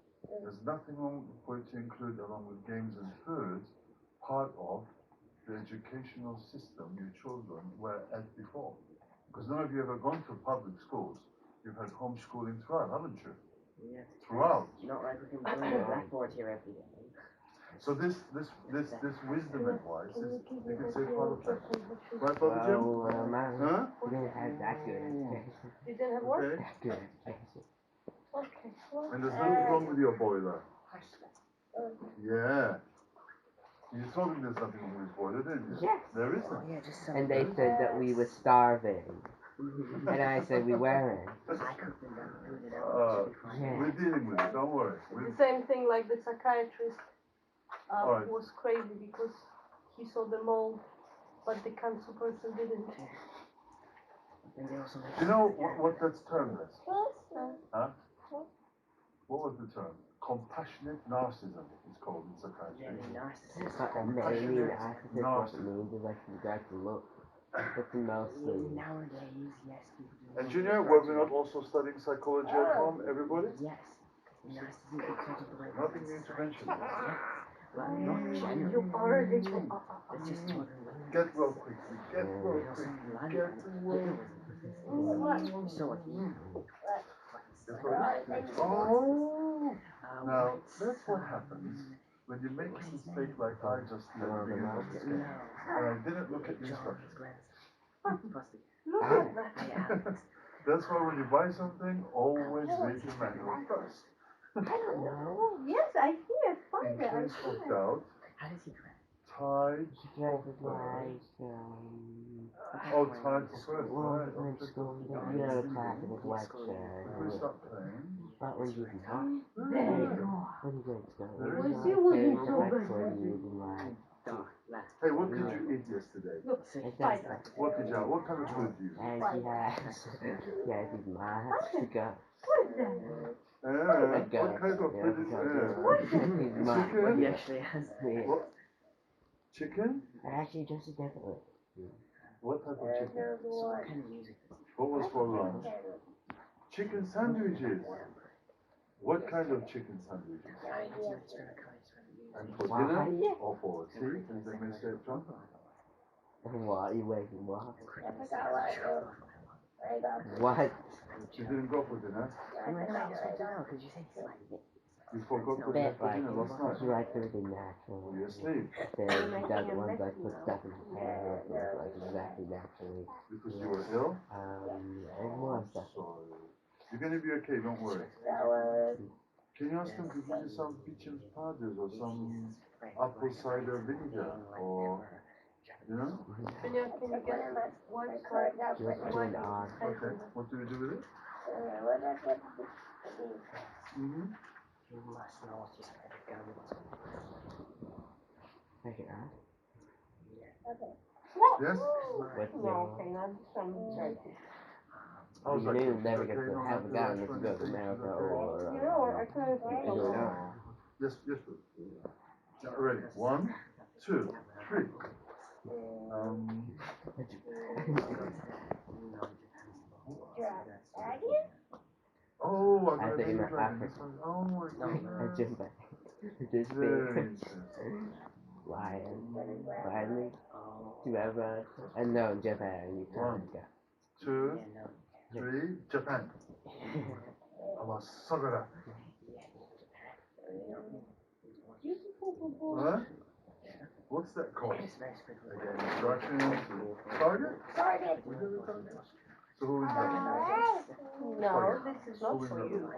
there's nothing wrong for it to include, along with games and food, part of the educational system your children were at before. Because none of you ever gone to public schools. You've had homeschooling throughout, haven't you? Yes. Throughout. Not like we can bring the blackboard here every day. So this wisdom advice is, you can say, part of that. Right, Father Jim? Well, man, Huh? we didn't have that good education. You didn't have what? Okay. That good education. Okay. Well, And there's nothing wrong with your boiler. Yeah. You told him there's nothing wrong with his boiler, didn't you? Yes. There Oh, isn't. yeah, just some. And they said that we were starving. And I said we weren't. I cooked them down food and everything before I Yeah. We're dealing with it, don't worry. the same thing like the psychiatrist Alright. was crazy because he saw the mole, but the cancer person didn't. And they also Do you know what that's termed as? Huh? What was the term? Compassionate narcissism is called in psychiatry. narcissist. But maybe narcissist, what it means is like you got to look. But mostly. Nowadays, yes, people do. And Junior, were we not also studying psychology at home, everybody? Yes. Narcissism because of the way. Nothing new to mention. Well, not generally. You already It's just children with. Get well quickly. Get well They also quickly. have Get well. So what? Oh! Now, that's what happens when you make a mistake like I just did at the beginning of this game. And I didn't look at the instructions. Look at that. That's why when you buy something, always read the manual first. I don't know. Yes, I hear it. In Fine. case of doubt, How does he dress? tied She for dresses first. like, Oh, tied for first. well, Right. when school, you know, the classic lecture. Before we start playing. But when you not, There you go. when you go to school, Very it's good. not very like for you and like, Hey, what did you eat yesterday? Look, it's spider. just What did you have? What kind of food do you eat? and he has his mask to go. What is that? What kind of food is His mask. Chicken? He actually has. What? Chicken? Actually, just differently. What type of chicken? So what kind of music does he What was for lunch? Chicken sandwiches. What kind of chicken sandwiches? And for dinner? Or for tea? As they may say at Trump? What? You waking what? What? You didn't go for dinner? Because you say it's like You forgot to Bit eat for like dinner last night? you like everything natural. Were you asleep? Then he does ones like put stuff in his hair, so it's like exactly naturally. Because you were ill? And more stuff. Sorry. You're gonna be okay, don't worry. Can you ask them to give you some peaches powders or some apple cider vinegar or, you know? Can you get one card? Okay, what do we do with it? What I get Mm-hmm. You must know this gun. Take it out. Yes? What's your... I was You like, knew never get okay, to no, have a that's gun if you go to okay. America Okay. or... You know what, I can't you do it out. Yes, yes, please. Yeah, ready? 1, 2, 3. Oh, I I got think in a my dragon. Africa. This one. Oh my I goodness. jump back. Just Very be interesting. lion, to ever, and no, Japan, you can't go. 2, 3, Japan. Amasagara. Huh? What's that called? Again, instructions. Target? Target. So who is that? No, this is not Who is for that? you.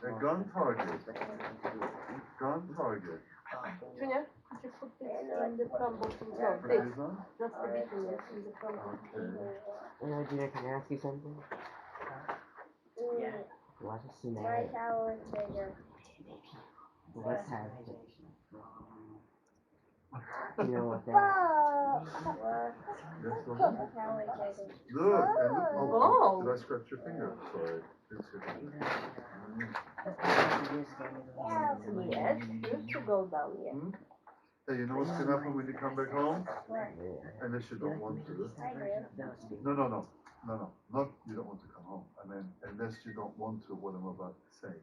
A gun target. Gun target. Junior, could you put this in the plum bottom? No, Put this. this on? Just the beginning in the plum bottom. Okay. Gina, can I ask you something? What's a My scenario? tower is bigger. What's happening? You know what that What? Yes, My Lola? tower is bigger. Look, and look. Oh. Did I scratch your finger? Sorry. It's okay. Yes, used to go down, yes. Hey, you know what's gonna happen when you come back home? Unless you don't want to. I do. No, no, no. No, no. Not you don't want to come home. I mean, unless you don't want to, what I'm about to say.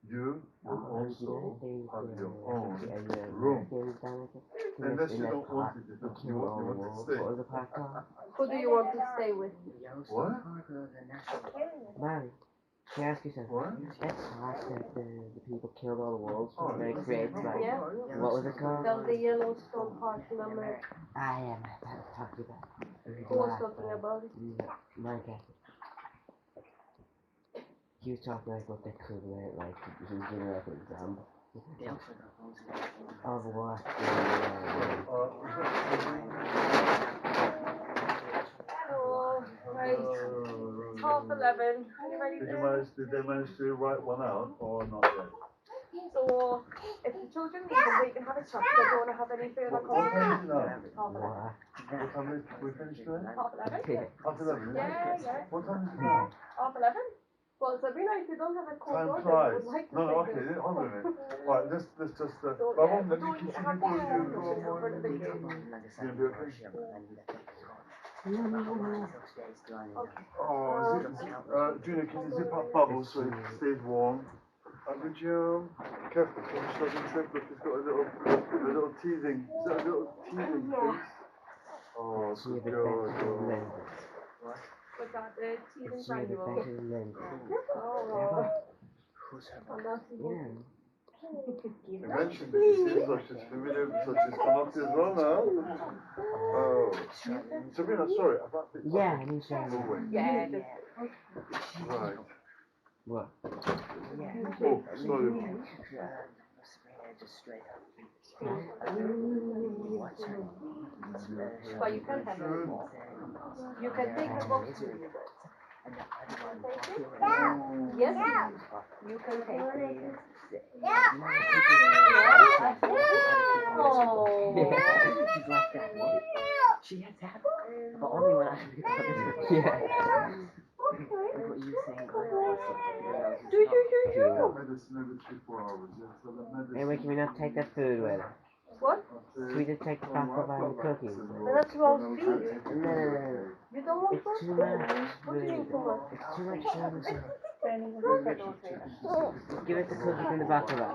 You will also have your own room. Unless you don't want it, you want to stay. What was the park called? Who do you want to stay with? What? Mary, can I ask you something? What? That park that the people killed all the wolves Oh, and they yeah. created like, Yeah. what was it called? That's the Yellowstone Park in America. I am talking about. Who was talking about it? My dad. He was talking like what they could wear, like he was giving like an example of what. Hello, right. It's 11:30. Are you ready to? Did they manage to write one out or not yet? So, if the children leave and we can have a chat, they don't want to have any further What time is it conversation. now? 11:30. What time is we finished today? 11:30? Half 11, isn't it? Yeah. What time is it now? 11:30? Well, Sabrina, if you don't have a call Time order, flies. would like to No, no, say okay, this. hold on a minute. Right, let's just, So, Babam, let me don't continue have for to you for the big game. You'll be okay? Junior, can you zip up Bubbles so it stays warm? Would you, careful, so it doesn't trip, look, it's got a little teething. Is that a little teething thing? Oh, good girl. What's that? Teething She had a granule. better name. Oh. Yeah. Eventually, it seems like she's familiar, so she's come up as well now. Oh. Sabrina, sorry, about the... Yeah, I mean, sure. Yeah, Right. What? Oh, sorry. but you can have it. You can take the box with you. Yes, you can take it. Oh. She's like that. She had to have it, but only when I Yeah. What you saying? Medicine every 3-4 hours, yeah. So the medicine... Anyway, can we not take that food with us? What? Can we just take the baklava and the cookies? But that's roast beef. No. You don't want It's roast too beef? much. What do you mean too much? It's too much sugar. Give us the cookies and the baklava,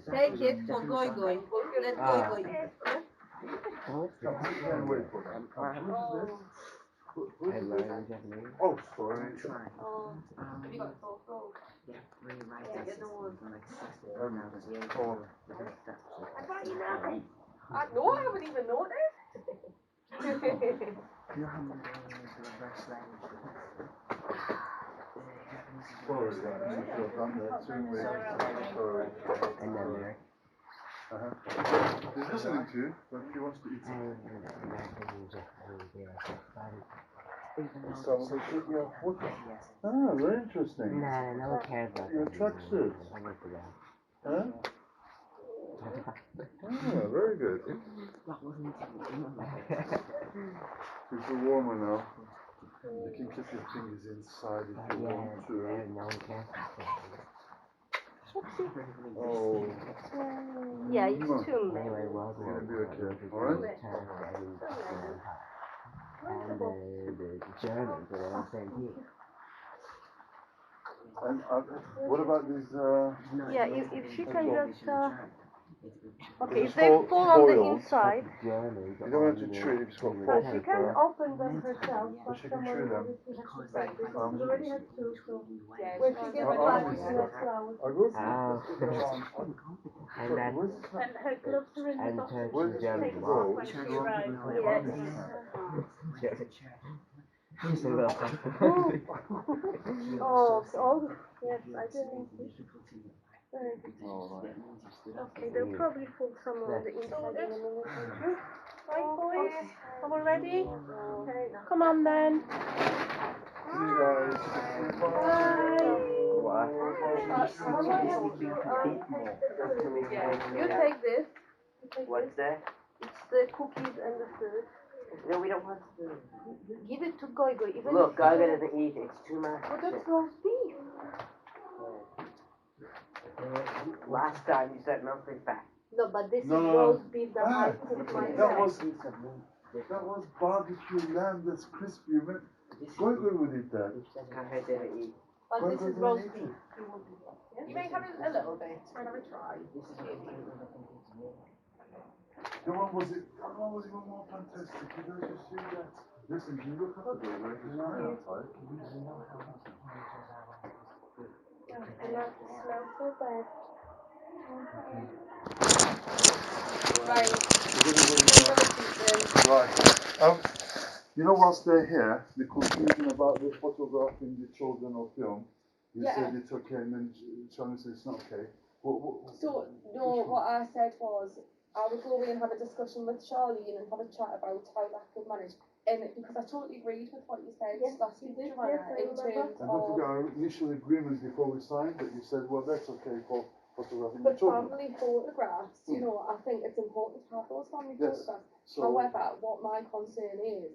okay? Take it for goy goy. Let goy goy. What's that? Wait for them. I learned in Japanese. Oh, sorry. You got so. Come on. I thought you know. No, I haven't even noticed. You know how many reverse language Sorry, that we should have done that, shouldn't we? Sorry. And then Mary. He's listening to you, but he wants to eat something. Someone will take your foot. Ah, very interesting. No, no one cares about Your that. tracksuit. I need to go. Huh? Ah, very good. That wasn't It's warmer now. You can keep your fingers inside if you want to. no one cares about that. Oh, Yeah, it's too Anyway, World War it'll be okay, I, alright? and the Germans were on the same team. And what about these? Yeah, if she can just okay, These if they fall on the foils. inside, Germans You don't have to chew. It's got so foil she paper. can open them herself, But but she can someone chew them. obviously has to Because break this. they She already has two, so Yeah, when she gets back, she Oh. lets out. Are good? Oh. And that And her gloves are in the and box. Turkish Where's and the German roll? law. When she arrives. Just a little Oh, oh, yes, I didn't. Oh, right. Okay, they'll probably fall somewhere on the inside in a minute or two. Right, boys? Are we ready? Okay, come on then. See you guys. You take this. You take What's this. that? It's the cookies and the food. No, we don't want to. Give it to Goigo. Even Look, if Gaga doesn't eat it. It's too much. But that's roast beef. Last time you said nothing back. No, but this No, is no, no. roast beef that I cook That myself. was barbecue lamb that's crispy. Goigo would eat that. Gaga didn't eat. But this is roast beef. You may have a little bit, try and have a try. The one was even more fantastic. You don't just see that. Listen, can you look up the way it's lying outside? And not to smell so bad. Right. You know, whilst they're here, the confusion about the photographing the children or film, you said it's okay, and then Shona said it's not okay. So, no, what I said was, I would go away and have a discussion with Charlene and have a chat about how that could manage. And because I totally agreed with what you said last week, Joanna, in terms And don't of... forget our initial agreement before we signed that you said, well, that's okay for photographing the But children. family photographs, you know, I think it's important to have those family photographs. So, However, what my concern is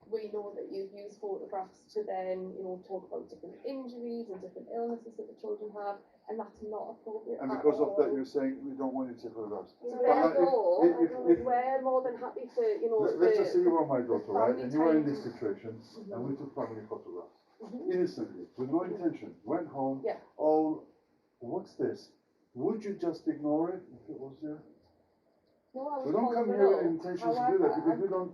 we know that you use photographs to then, you know, talk about different injuries and different illnesses that the children have, and that's not appropriate. and because of that, you're saying we don't want you to take photographs. So therefore, we're more than happy for, you know, let's just say you were my daughter, right? And you were in this time. situation, and we took family photographs. Innocently, with no intention. Went home, Yeah. oh, what's this? Would you just ignore it if it was you? No, I was We don't come following here up. with intentions to do that because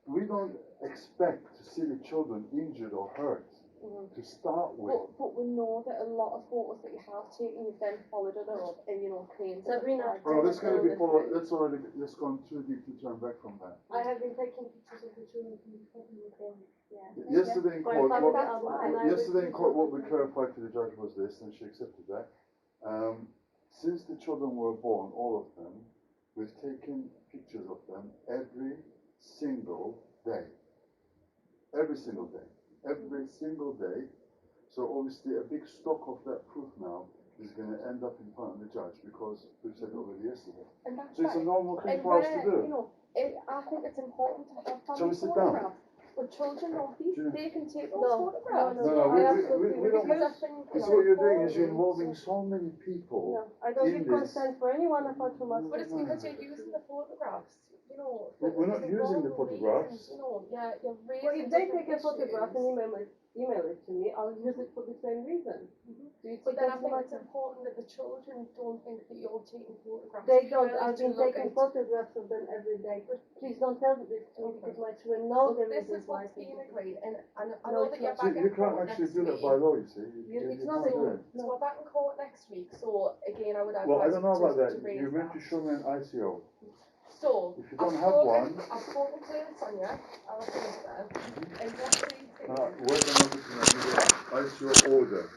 we don't expect to see the children injured or hurt to start with. But we know that a lot of photos that you have taken, you've then followed it up and, you know, claimed Sabrina. Oh, that's going to be followed. That's already. Let's go too deep to turn back from that. I have been taking pictures of the children from the film. Yesterday in court, what we Yes. clarified to the judge was this, and she accepted that. Since the children were born, all of them, we've taken pictures of them every single day. Every single day. Every single day. So obviously a big stock of that proof now is going to end up in front of the judge because we said it already yesterday. And that's So it's a normal thing for us to do. You know, I think it's important to have Shall family we sit down? photographs. But children don't these, they can take those No, photographs. No, we don't. Because I think, It's what you're doing is you're involving so many people. No, I don't in give this. consent for anyone apart from us. but it's because you're using the photographs, you know. We're not using the wrong photographs. reasons, you know, you're raising Well, if they different take a photograph and issues. email it to me, I'll use it for the same reason. But then I think it's important that the children don't think that you're taking photographs. They don't. purely I've been to look taking at- photographs of them every day. Please don't tell this to me because my children know Look, the this reasons is why. what's being agreed, and I No, know that it's you're not. back See, in you can't court actually next do that week. by law, you see. It's you not can't do a- it. So we're back in court next week, so again, I would advise Well, I don't know you about to that. raise You're meant to that. show me an ICO. So, If you don't have one, I've spoken to Sonia, our solicitor, and what she's saying, where's the notice in the ICO order?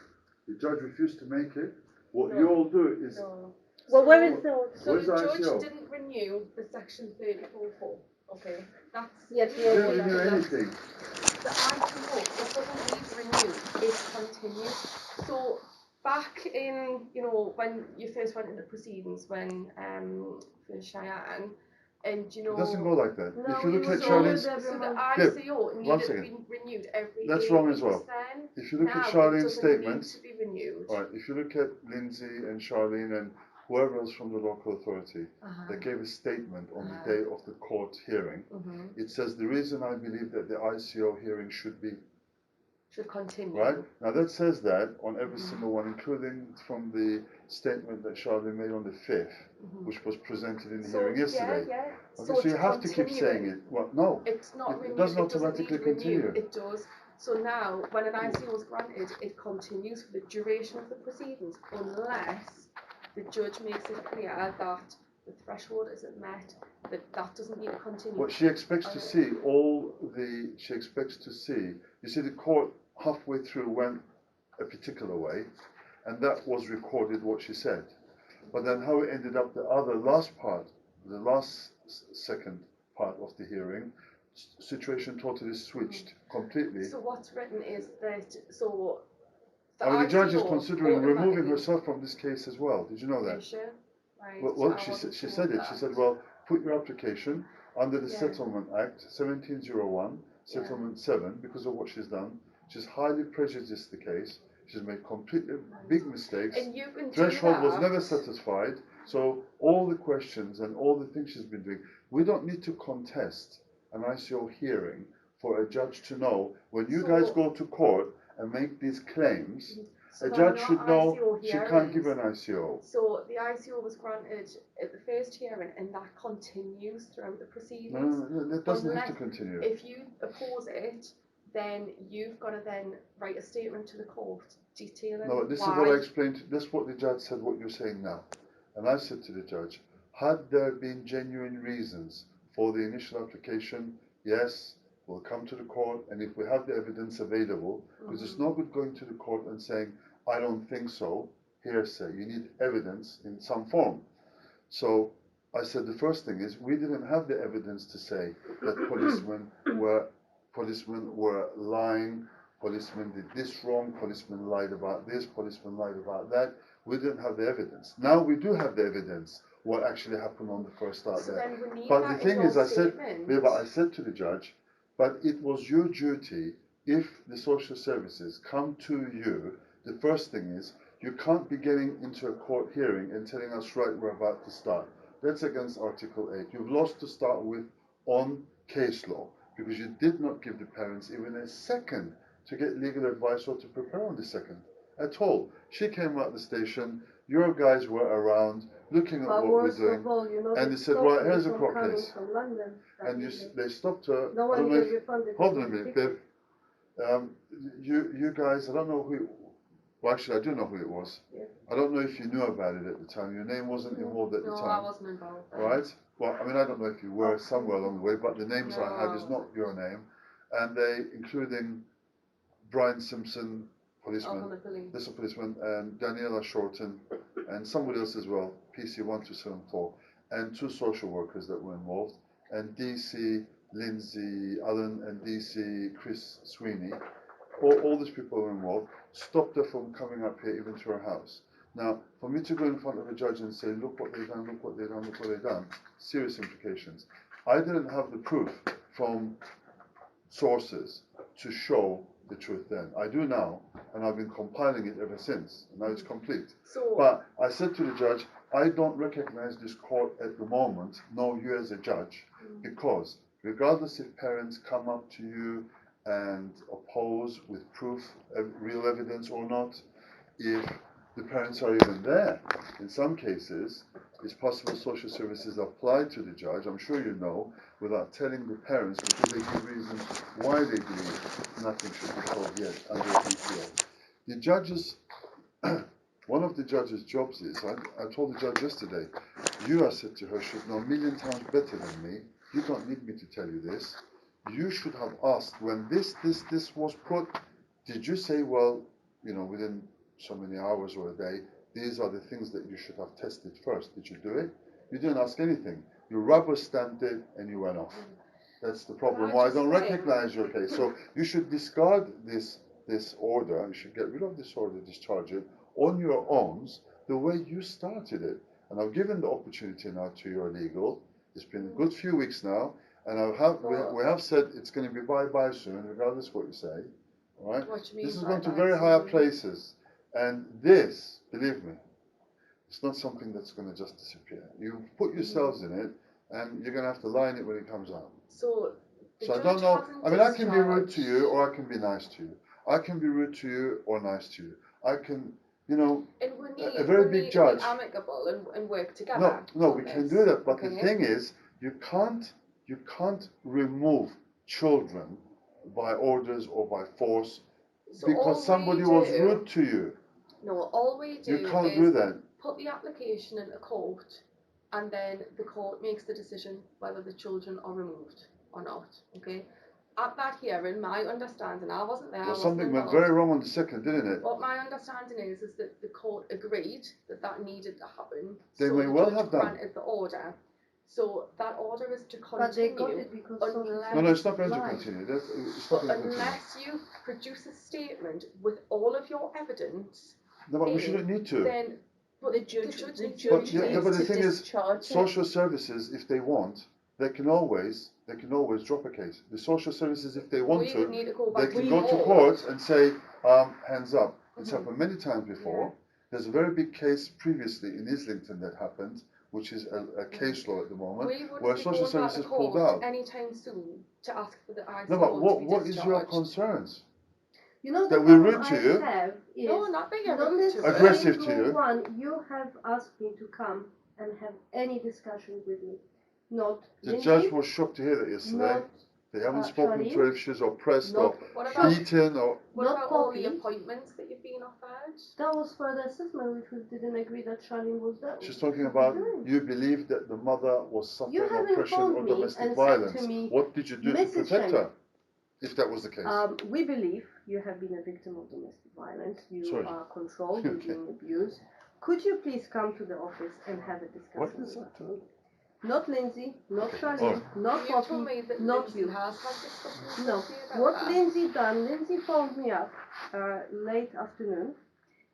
The judge refused to make it. What you all do is... No. Well, So- where is the... So Where's the the judge ICO? didn't renew the section 34.4. Okay, that's Yes, They yeah, didn't yeah. renew anything. the IPO. It doesn't need renewed. It continues. So back in, you know, when you first went into proceedings, when for Cheyenne, and you know, It doesn't go like that. No, If you look we at will Charlene's... do so the everyone. ICO one needed to second. be renewed every That's 8 wrong as weeks well. then. If you look Now at it Charlene's doesn't statements... need to be renewed. All right, if you look at Lindsay and Charlene and whoever else from the local authority, they gave a statement on the day of the court hearing. It says the reason I believe that the ICO hearing should continue. right. Now that says that on every single one, including from the statement that Charlene made on the 5th, which was presented in the hearing yesterday. Yeah. Okay, so you have to keep saying it. Well, no, It's not renewed. it doesn't It automatically need renew. continue. It does. So now, when an ICO is granted, it continues for the duration of the proceedings, unless the judge makes it clear that the threshold isn't met, that doesn't need to continue. What she expects to see, she expects to see, you see the court halfway through went a particular way, and that was recorded what she said. But then how it ended up, the last part, the last second part of the hearing, situation totally switched completely. So what's written is that, so I mean, the judge is ICO considering removing automatically- herself from this case as well. Did you know that? Is she? Right. Well, I she wasn't said told it. that. She said, well, put your application under the Yeah. Settlement Act, 1701, Settlement 7, because of what she's done. She's highly prejudiced the case. She's made completely big mistakes. And you can do Threshold was that. never satisfied. So all the questions and all the things she's been doing, we don't need to contest an ICO hearing for a judge to know when you guys go to court and make these claims. So A they're judge not should know ICO she can't give hearings. an ICO. So the ICO was granted at the first hearing, and that continues throughout the proceedings. No, that doesn't have to Unless- continue. If you oppose it, then you've got to then write a statement to the court detailing No, this why. is what I explained. This is what the judge said, what you're saying now. And I said to the judge, had there been genuine reasons for the initial application, yes, we'll come to the court, and if we have the evidence available, because it's no good going to the court and saying, I don't think so, hearsay. You need evidence in some form. So I said the first thing is, we didn't have the evidence to say that policemen were lying, policemen did this wrong, policemen lied about this, policemen lied about that. We didn't have the evidence. Now we do have the evidence, what actually happened on the first start So there. then we need But that the thing in is, your I said, statement. yeah, but I said to the judge, but it was your duty, if the social services come to you, the first thing is, you can't be getting into a court hearing and telling us, right, we're about to start. That's against Article 8. You've lost to start with on case law, because you did not give the parents even a second to get legal advice or to prepare on the second at all. She came out the station, your guys were around, looking at But what we're worst doing, of all, you know, and they they said, stopped right, me here's a from court coming case. from London that And evening. they stopped her. No I one don't know even if- refunded hold me on a the minute, ticket. Bev. You guys, I don't know who. Well, actually, I do know who it was. Yeah. I don't know if you knew about it at the time. Your name wasn't involved at the No, time. I wasn't involved. then. Right? Well, I mean, I don't know if you were somewhere along the way, but the names I had is not your name. And they, including Brian Simpson, policeman, On the police. this is a policeman, and Daniela Shorten, and somebody else as well, PC 1274, and 2 social workers that were involved, and DC Lindsay Allen and DC Chris Sweeney. All these people were involved, stopped her from coming up here even to her house. Now, for me to go in front of a judge and say, look what they've done, look what they've done, look what they've done, serious implications. I didn't have the proof from sources to show the truth then. I do now, and I've been compiling it ever since, and now it's complete. So, But I said to the judge, I don't recognize this court at the moment, nor you as a judge, because regardless if parents come up to you and oppose with proof, real evidence or not, if the parents are even there, in some cases, it's possible social services apply to the judge, I'm sure you know, without telling the parents, because they give reasons why they believe nothing should be told yet under a PCO. The judges, one of the judge's jobs is, I told the judge yesterday, you, I said to her, should know a million times better than me. You don't need me to tell you this. You should have asked when this was put, did you say, well, you know, within so many hours or a day, these are the things that you should have tested first. Did you do it? You didn't ask anything. You rubber stamped it and you went off. That's the problem. Why I don't recognize your case. So you should discard this order. You should get rid of this order, discharge it on your own, the way you started it. And I've given the opportunity now to your legal. It's been a good few weeks now, and we have said it's going to be bye-bye soon, regardless of what you say. All right? What do you mean This is by going to bye very high up soon? places. And this, believe me, it's not something that's going to just disappear. You put yourselves in it, and you're going to have to lie in it when it comes out. So, the So I judge don't know. hasn't I mean, I can be rude to discharged- you, or I can be nice to you. I can be rude to you or nice to you. I can, you know, And we need, a very we big need judge. to be amicable and work together. No, on we can this, do that. But the okay? thing is, you can't remove children by orders or by force So all because we somebody was do- rude to you. No, all we do You can't is do that. put the application into court, and then the court makes the decision whether the children are removed or not. Okay. At that hearing, my understanding, I wasn't there. I Well, wasn't something went involved. very wrong on the second, didn't it? What my understanding is that the court agreed that needed to happen. They so may the well judge have done. granted the order. So that order is to continue. But they got it because social unless- No, it's not going to lied. continue. It's not But going to continue. unless you produce a statement with all of your evidence, No, but we shouldn't need to. then The judge judge the needs judge to yeah, needs but the to thing is, discharge it. social services, if they want, they can always drop a case. The social services, if they want we to, would need to go they back can to go to court. court and say, hands up. It's Mhm. happened many times before. There's a very big case previously in Islington that happened, which is a case law at the moment, We wouldn't where be social going back to services pulled court out. anytime soon to ask for the ICO No, but to be what is your discharged. concerns? You know, the That we're problem rude to I you? have is No, not that you're not rude a to us. Aggressive to single you. one you have asked me to come and have any discussion with me. Not The Lindsay, judge was shocked to hear that yesterday. not They haven't spoken to Charlene, her if she's oppressed not or What about, beaten or. what not about all Poppy. the appointments that you've been offered? That was for the assessment, which we didn't agree that Charlene was there. She's talking about doing. you believe that the mother was suffering You haven't oppression phoned or me domestic and said violence. to me, What did you do to Mrs. protect Shank, her? If that was the case. We believe you have been a victim of domestic violence. You Sorry. are controlled, you're Okay. being abused. Could you please come to the office and have a discussion? What is with that? her? Not Lindsay, not Okay. Charlene, not You told Poppy, me that not Lindsay you. has had discussions No. with you about What that. Lindsay done, Lindsay phoned me up late afternoon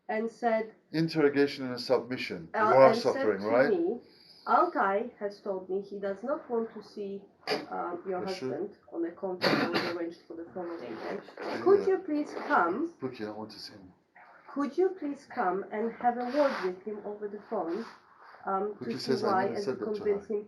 and said, Interrogation and a submission. You and are said suffering, to right? me, Altai has told me he does not want to see your Yes, sure. husband on a conference that was arranged for the following day. Could you please come? Look, you don't want to see me. Could you please come and have a word with him over the phone to He see says, I why never and to said that to convince him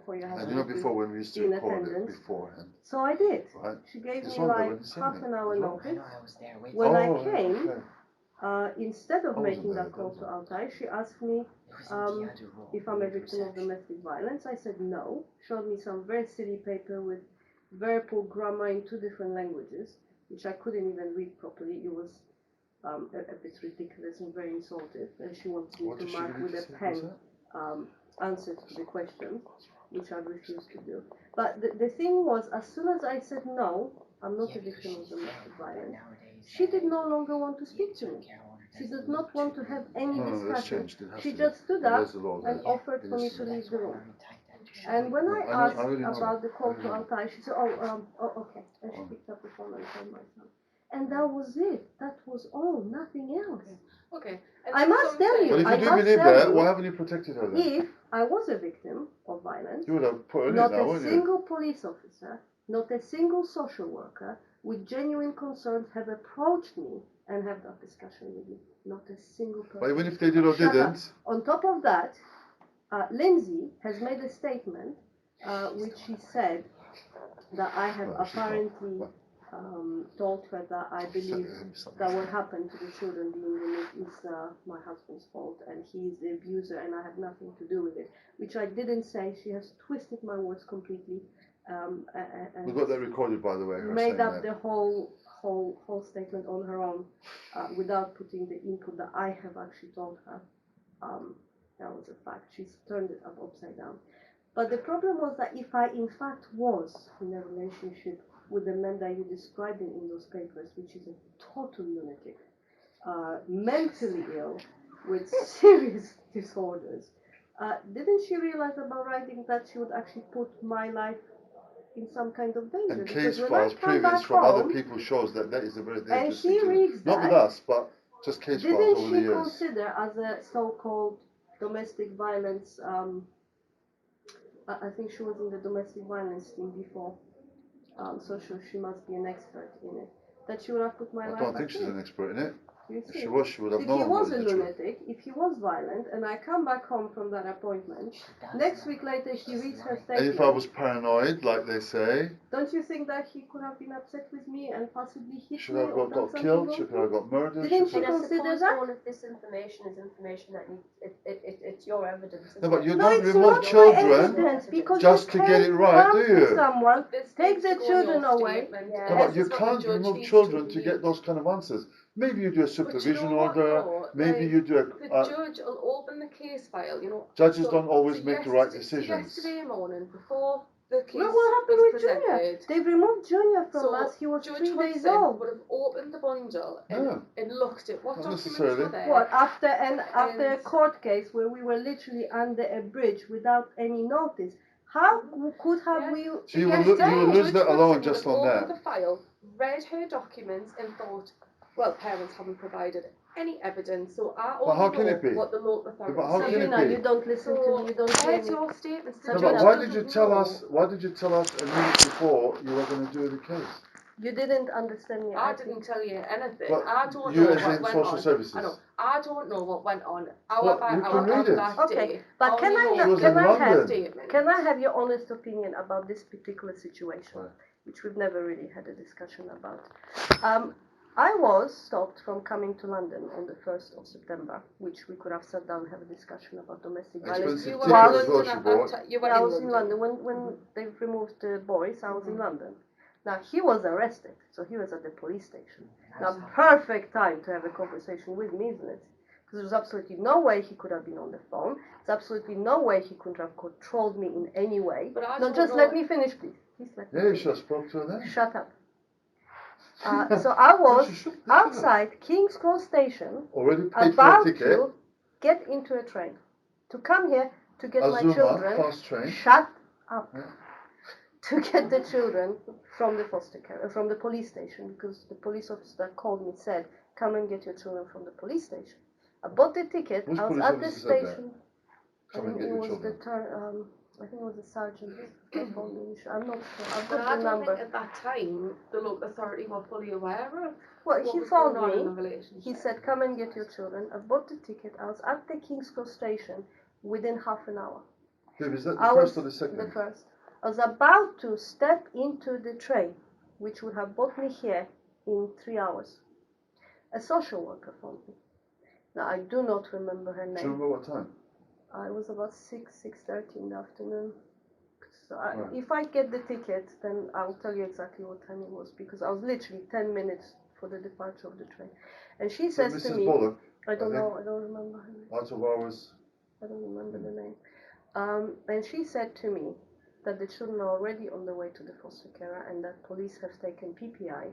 for your And husband you know to before when we used to be in record it attendance. beforehand, So I did. right? She gave It's me wrong, though, like when you say half that. an hour It's wrong. I notice. know I was there waiting. When I Oh, came, okay. instead of I wasn't making there, that call that to was- Altai, she asked me It was in Diageo Road. if I'm a victim of domestic violence. I said no. Showed me some very silly paper with very poor grammar in 2 different languages, which I couldn't even read properly. It was a bit ridiculous and very insultive. And she wanted me What to did she mark really with a say? pen Was that? answers to the questions, which I refused to do. But the thing was, as soon as I said no, I'm not a victim of domestic violence, she did no longer want to speak to me. She does not want to have any No, that's discussion. changed. It has She to just stood be. up There's the law and there. offered It for me is. to leave the room. And And when No, I I know- asked I already know about that. the call I to already know. Altai, she said, okay. And she Oh. picked up the phone and called my son. And that was it. That was all, nothing else. Okay. And I that's must what I'm tell saying. you, But if I you do must believe tell that, you, why haven't you protected her then? if I was a victim of violence, You would have put her in it not now, a wouldn't you? single police officer, not a single social worker with genuine concerns have approached me and have that discussion with me. Not a single person. But even if they did or Shut up. didn't, On top of that, Lindsay has made a statement which she said that I have No, she's not. apparently told her that I believe that what happened to the children being removed is my husband's fault and he is the abuser and I have nothing to do with it, which I didn't say. She has twisted my words completely and we got that recorded, by the way. Her made saying up that. the whole statement on her own without putting the input that I have actually told her. That was a fact. She's turned it upside down. But the problem was that if I in fact was in a relationship with the man that you described in those papers, which is a total lunatic, mentally ill with serious disorders, didn't she realize about writing that she would actually put my life in some kind of danger? And Because case when files I come previous back from other home, people shows that that is a very and dangerous she thing to do. reads Not with that, us, but just case files didn't over the she years. consider as a so-called domestic violence, I think she was in the domestic violence team before, so she must be an expert in it, that she would have put my I life don't at think she's risk. an expert in it. You If see? she was, she would have If known he what was is a the truth. lunatic, if he was violent, and I come back home from that appointment, next week later he reads her And if I statement, was paranoid, like they say, don't you think that he could have been upset with me and possibly hit should me have or done got something killed, wrong she to could have me? got murdered. Didn't she she could And I have... consider suppose that? all of this information is information that needs, it's your evidence. No, but you No, don't it's remove not my children evidence, because just you to get it can't right, come do to you? someone, This take needs the to go on your children away. statement. Yeah. No, This but you is what the can't judge remove needs children to read. get those kind of answers. Maybe you do a But you supervision know what, order, though? maybe Like, you do the a... judge will open the case file, you know. Judges don't always make the right So decisions. yesterday morning, before the case Look what happened was with Junior. presented, They've removed Junior from so us. He was Judge 3 days Hudson old. would have opened the bundle and, No. and looked at what Not documents necessarily. were there. What, after a And- court case where we were literally under a bridge without any notice? How could have Yeah. we? So you will Yesterday, lose Judge that alone Hudson just would have on opened that. the file, read her documents, and thought, well, parents haven't provided any evidence, so I But how only can know it be? what the local but authority how can it Sabrina, be? you don't listen to me. You don't hear read me. your statements. The No, Sabrina, but judge why did you doesn't tell know. us? Why did you tell us a minute before you were going to do the case? You didn't understand me. I think. didn't tell you anything. But I don't you know as what in went social on. services. I know. I don't know what went on hour Well, by you hour can read on it. that Okay, day. but can Only I know She was can in I have London. statement. can I have your honest opinion about this particular situation, Right. which we've never really had a discussion about? I was stopped from coming to London on the 1st of September, which we could have sat down and have a discussion about domestic violence. Expensive You ticket were in as well, London she at bought. that time. You were Yeah, I in was London. in London when they removed the boys. I was in London. Now he was arrested, so he was at the police station. Now, perfect time to have a conversation with me, isn't it? Because there's absolutely no way he could have been on the phone. There's absolutely no way he could have controlled me in any way. But I No, don't just know- let me finish, please. Please let me Yeah, you finish. should have spoke to her then. Shut up. So I was She should have. outside King's Cross Station, Already paid for about a ticket. to get into a train to come here to get my Azuma, children. fast train. Shut up. Yeah. To get the children from the foster care, from the police station, because the police officer that called me said, "Come and get your children from the police station." I bought the ticket. Which I was police at the officer said that? station. Come and I get think your it was children. I think it was the sergeant that called me. I'm not sure. I've But got I the don't number. think at that time the local authority were fully aware of Well, what he was going phoned on in the me. relationship. He said, "Come and get your children." I bought the ticket. I was at the King's Cross station within half an hour. Babe, is that the I first was or the second? the first. I was about to step into the train, which would have brought me here in 3 hours. A social worker phoned me. Now, I do not remember her Do you name. remember what time? It was about 6:30 in the afternoon. So Right. if I get the ticket, then I'll tell you exactly what time it was, because I was literally 10 minutes for the departure of the train. And she So says to Mrs. me, Bullock, I don't think. know, I don't remember her name. out of hours. I don't remember the name. And she said to me that the children are already on the way to the foster care and that police have taken PPI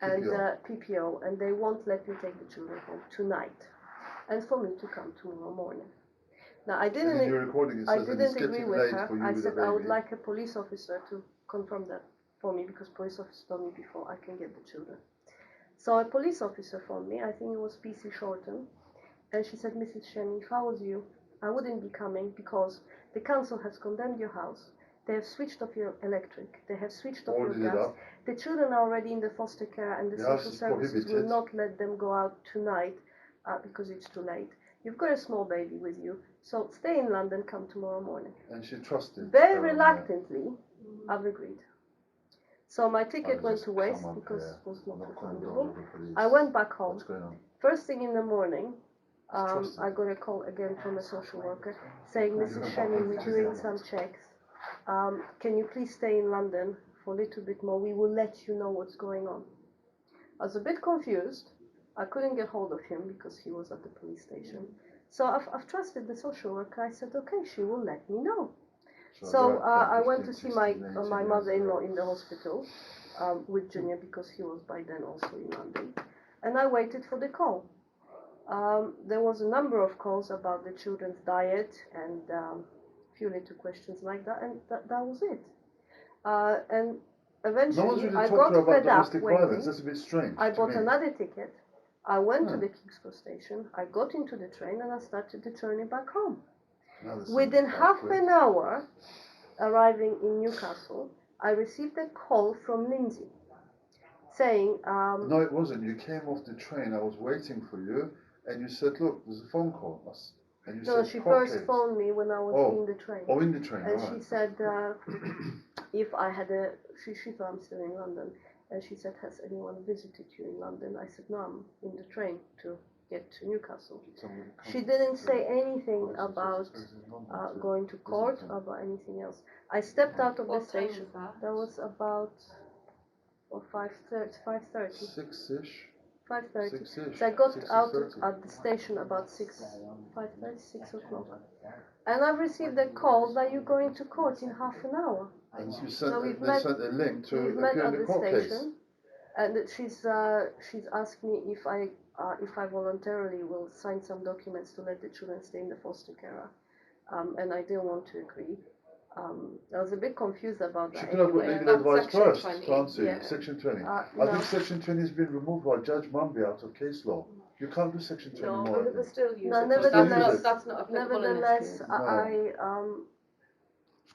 and PPO, and they won't let me take the children home tonight, and for me to come tomorrow morning. Now I And in didn't. your recording it I says that it's didn't agree getting with late her. for you I with said a I would baby. like a police officer to confirm that for me, because police officer told me before I can get the children. So a police officer phoned me. I think it was PC Shorten, and she said, "Mrs. Shenny, if I was you, I wouldn't be coming, because the council has condemned your house. They have switched off your electric. They have switched off your Ordered it gas. up. The children are already in the foster care, and the The house social is services will prohibited. not let them go out tonight because it's too late. You've got a small baby with you, so stay in London, come tomorrow morning." And she trusted. Very her on reluctantly, I've agreed. So my that. ticket I went just to waste come up because here. it was I'm not not coming refundable. down over police. I went back home. What's going on? First thing in the morning, Trusted. I got a call again from a social worker saying, "Mrs. Shenny, we're doing some checks. Can you please stay in London for a little bit more? We will let you know what's going on." I was a bit confused. I couldn't get hold of him because he was at the police station. So I've trusted the social worker. I said, "Okay, she will let me know." So I went to see my mother-in-law in the hospital with Junior, because he was by then also in London, and I waited for the call. There was a number of calls about the children's diet and few little questions like that, and that was it. And No one's eventually, really I talked to her got about fed up domestic violence. waiting. That's a bit strange. I to bought me. another ticket. I went to Hmm. the Kingscourt station. I got into the train and I started the journey back home. Now there's Within 75 half quid. an hour, arriving in Newcastle, I received a call from Lindsay saying, No, it wasn't. You came off the train. I was waiting for you, and you said, "Look, there's a phone call." And you no, said, she "Court first case." phoned me when I was Oh. in the train. Oh, in the train. And All she right. said if I had she thought I'm still in London, and she said, has anyone visited you in London? I said, no, I'm in the train to get to Newcastle. She didn't say anything about going to court or about anything else. I stepped out of the What time station. was that? That was about 5:30. 6-ish. 5:30. 6-ish. So I got 6, out 6:30. at the station about 5:30, 6 o'clock. And I received a call that you're going to court in half an hour. And you So sent, we've they met- sent a link to We've met appear in at the the court case. station, and she's asked me if I voluntarily will sign some documents to let the children stay in the foster care, and I didn't want to agree. I was a bit confused about She that could have got anyway. legal advice Section first, 20. can't she? Yeah. Section 20. I No. think Section 20 has been removed by Judge Mumby out of case law. You can't do Section 20 No, anymore. but they still use No, it. nevertheless- That's not applicable in this Nevertheless, case. the I'm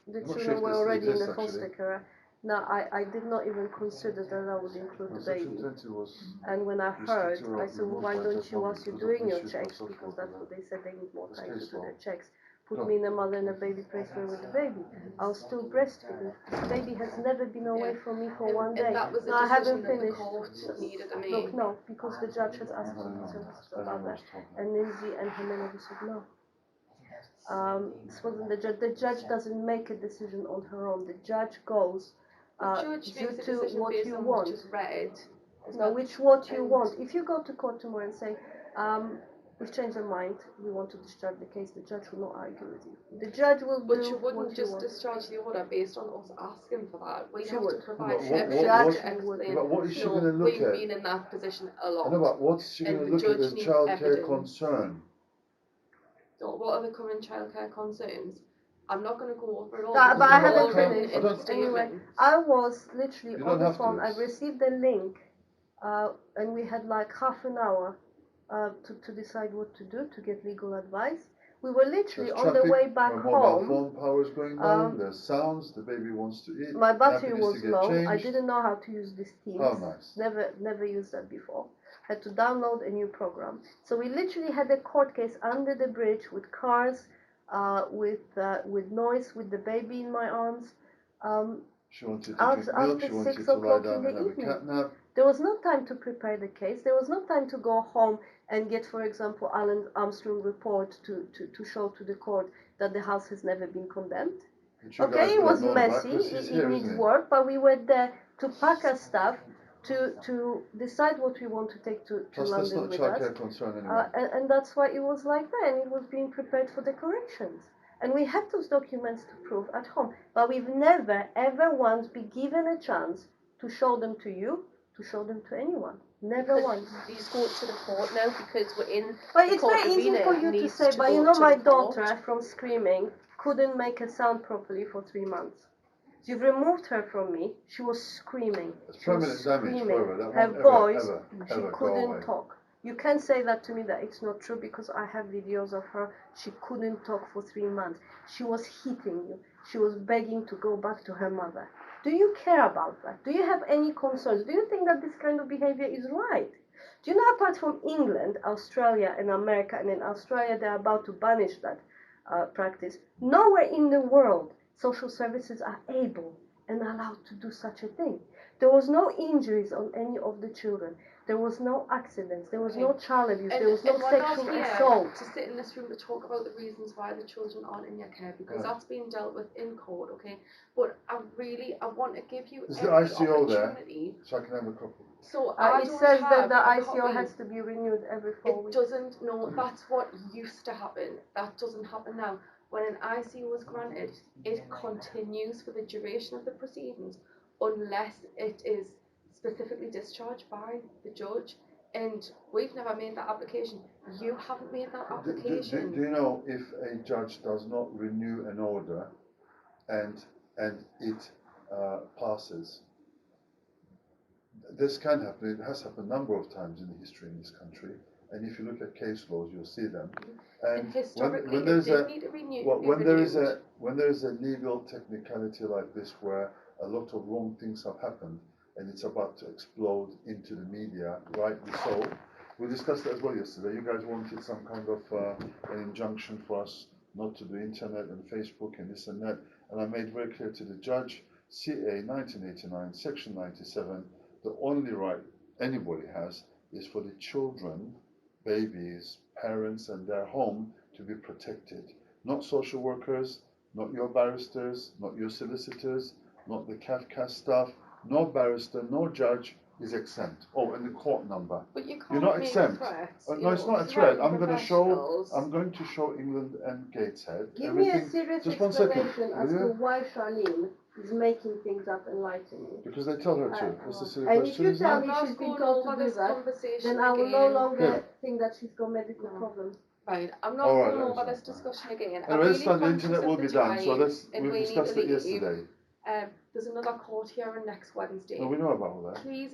not children sure were if already this in the exists, foster actually. care. Now, I did not even consider that I would include No, the Section baby. 20 was. And when I heard, restricted or I said, well, removed why by don't Judge you, Mumby whilst you're because of doing your issues checks, of because social that's what they said, they need more It's time to case do law. their checks. Put No. me in a mother and a baby placement with the baby. I'll still breastfeed. The baby has never been away from me for one day. And that was a No, I haven't decision that the finished. court needed to Look, make. no, because the judge has asked for services about that. And Lindsay and her manager said no. This wasn't the judge. The judge doesn't make a decision on her own. The judge goes The judge due makes a to decision what based you on want. what is read. No, what you and- want. If you go to court tomorrow and say, we've changed our mind, we want to discharge the case, the judge will not argue with you. The judge will But do you wouldn't what you just want. discharge the order based on us asking for that. We She have would. to provide But evidence what- to actually would. explain. But what is she No, going to look we've at? been in that position a I lot. know, but what's she going And to the look at judge as needs childcare evidence. concern? So what are the current childcare concerns? I'm not going to go over it all. But because I they're all haven't written finished. in the I don't- Anyway, statement. I was literally You on don't the have to. phone. I received a link, and we had like half an hour to decide what to do, to get legal advice. We were literally There's on the traffic, way back her mobile home. phone power is going down, Um, there's sounds, the baby wants to eat. My battery nappies was to get low. I changed. didn't know how to use this Teams. Oh, nice. Never used that before. Had to download a new program. So we literally had a court case under the bridge with cars, with noise, with the baby in my arms. She wanted to After- drink milk, she after wanted 6 to lie o'clock down in the and have a evening. cat nap. There was no time to prepare the case. There was no time to go home and get, for example, Alan Armstrong report to show to the court that the house has never been condemned. Which you Okay, guys it would was have known about messy, 'cause he's it here, needs isn't he? work, but we were there to pack our stuff, to decide what we want to take to Plus, that's London not with childcare us. concern anyway. And that's why it was like that, and it was being prepared for the corrections. And we had those documents to prove at home, but we've never, ever once been given a chance to show them to you, to show them to anyone. Never once. These go to the court now because we're in. But the it's court very easy arena, for it you to needs say, but you go know to my the court. daughter from screaming couldn't make a sound properly for 3 months. You've removed her from me. She was screaming. It's She was permanent damage screaming. forever. That Her won't voice, ever she go away. couldn't talk. You can't say that to me that it's not true because I have videos of her. She couldn't talk for 3 months. She was hitting you. She was begging to go back to her mother. Do you care about that? Do you have any concerns? Do you think that this kind of behavior is right? Do you know, apart from England, Australia and America, and in Australia they're about to banish that practice, nowhere in the world social services are able and allowed to do such a thing. There was no injuries on any of the children. There was no accidents. There was no child abuse. There was no we're not sexual here assault. to sit in this room to talk about the reasons why the children aren't in your care because that's being dealt with in court, okay? But I want to give you Is every the ICO there? opportunity. So I can have a couple. So I It don't says that have the a ICO copy. has to be renewed every 4 It weeks. doesn't. No, that's what used to happen. That doesn't happen now. When an ICO was granted, it continues for the duration of the proceedings unless it is specifically discharged by the judge. and we've never made that application. You haven't made that Do application. you know if a judge does not renew an order and it passes? This can happen. It has happened a number of times in the history in this country. And if you look at case laws, you'll see them. And historically, when there's it did need to renew. when there is a legal technicality like this where a lot of wrong things have happened and it's about to explode into the media, rightly so. We discussed that as well yesterday. You guys wanted some kind of an injunction for us not to do internet and Facebook and this and that. And I made very clear to the judge, CA 1989, Section 97, the only right anybody has is for the children, babies, parents and their home to be protected. Not social workers, not your barristers, not your solicitors, not the CAFCAS staff, no barrister, no judge is exempt. Oh, and the court number. But you can't You're not make exempt. threats, No, it's not a threat. I'm going to show England and Gateshead. Give me a everything. serious Just 1 second. explanation as to why Charlene is making things up and lying to me. Because they tell her to. That's the silly And question, if you isn't tell it? me she's been told to do that, then I will no longer think that she's got medical problems. Right, I'm not All right, going that's over this fine. discussion again. Anyway, I'm let's really start. The conscious internet of will the be done. So time, and we we need discussed to it leave. yesterday. There's another court hearing next Wednesday. No, we know about all that. Please,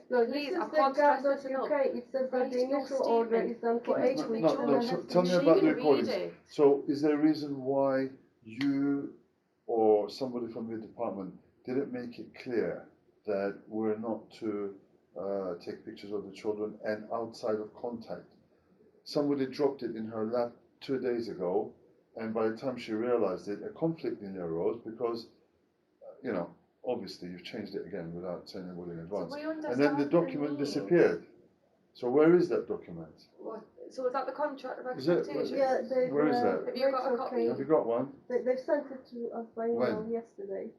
No, please, this I is can't the stress this enough. UK. It says that Write the your initial order statement. is done for Give it 8 to the weeks. No, and no, then so has to tell be me She about the can read recordings. it. So, is there a reason why you or somebody from your department didn't make it clear that we're not to take pictures of the children and outside of contact? Somebody dropped it in her lap 2 days ago, and by the time she realized it, a conflict in arose because, you know, obviously you've changed it again without saying anybody in advance. And then the document disappeared. So where is that document? What? So is that the contract of Is it- expectation? Yeah, Where is that? Have you got a copy? Have you got one? They sent it to us by email When? yesterday.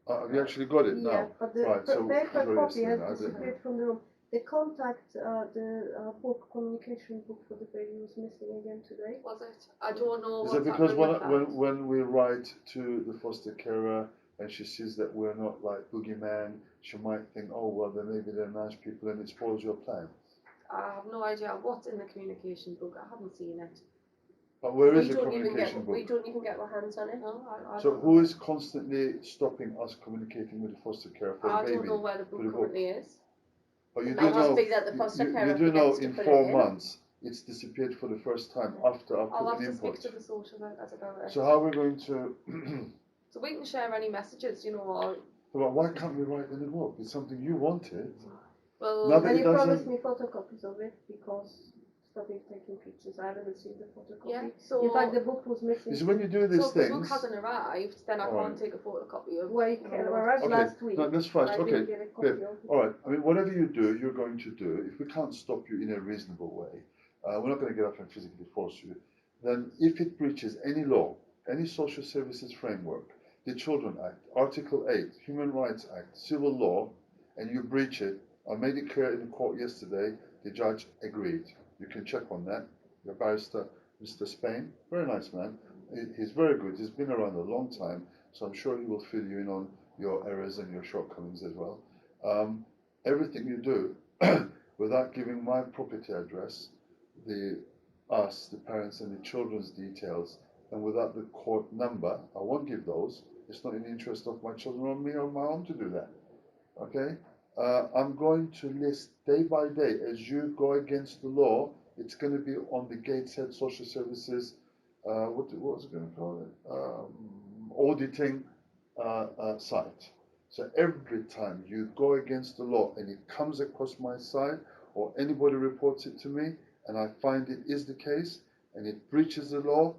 Have you actually got it Yeah, now? but the Right, so paper very copy has interesting. I didn't- disappeared from the room. The book, communication book for the baby was missing again today. Was it? I don't know. Is what's it because happening with that. when we write to the foster carer and she sees that we're not like boogeyman, she might think, oh well, then maybe they're nice people and it spoils your plan. I have no idea what's in the communication book. I haven't seen it. But where is We the don't even communication get. book? We don't even get our hands on it. No, I So don't who know. is constantly stopping us communicating with the foster carer for the I baby? don't know where the book for the book? currently is. But you It do might just know, be that the foster you carer do know forgets to in put it 4 in. months it's disappeared for the first time after I I'll put have an to speak input. to the social workers about it. So how are we going to? So we can share any messages, you know, or Well, why can't we write in the book? It's something you wanted. well, No, but And it you promised doesn't. me photocopies of it because stopping taking pictures. I haven't received the photocopy. yeah. So In fact, the book was missing. You see, when you do these so if the book things. hasn't arrived, then I All can't take a photocopy of. Well, it arrived Okay, last week. no, that's fine. I Okay, didn't get a copy good. of it. All right. I mean, whatever you do, you're going to do. If we can't stop you in a reasonable way, we're not going to get up and physically force you. Then, if it breaches any law, any social services framework, the Children Act, Article 8, Human Rights Act, civil law, and you breach it, I made it clear in the court yesterday. The judge agreed. You can check on that. Your barrister, Mr. Spain, very nice man. He's very good. He's been around a long time, so I'm sure he will fill you in on your errors and your shortcomings as well. Everything you do without giving my property address, the parents and the children's details, and without the court number, I won't give those. It's not in the interest of my children or me or my home to do that. Okay? I'm going to list day by day as you go against the law. It's going to be on the Gateshead Social Services, what was it going to call it? Auditing site. So every time you go against the law and it comes across my side or anybody reports it to me and I find it is the case and it breaches the law,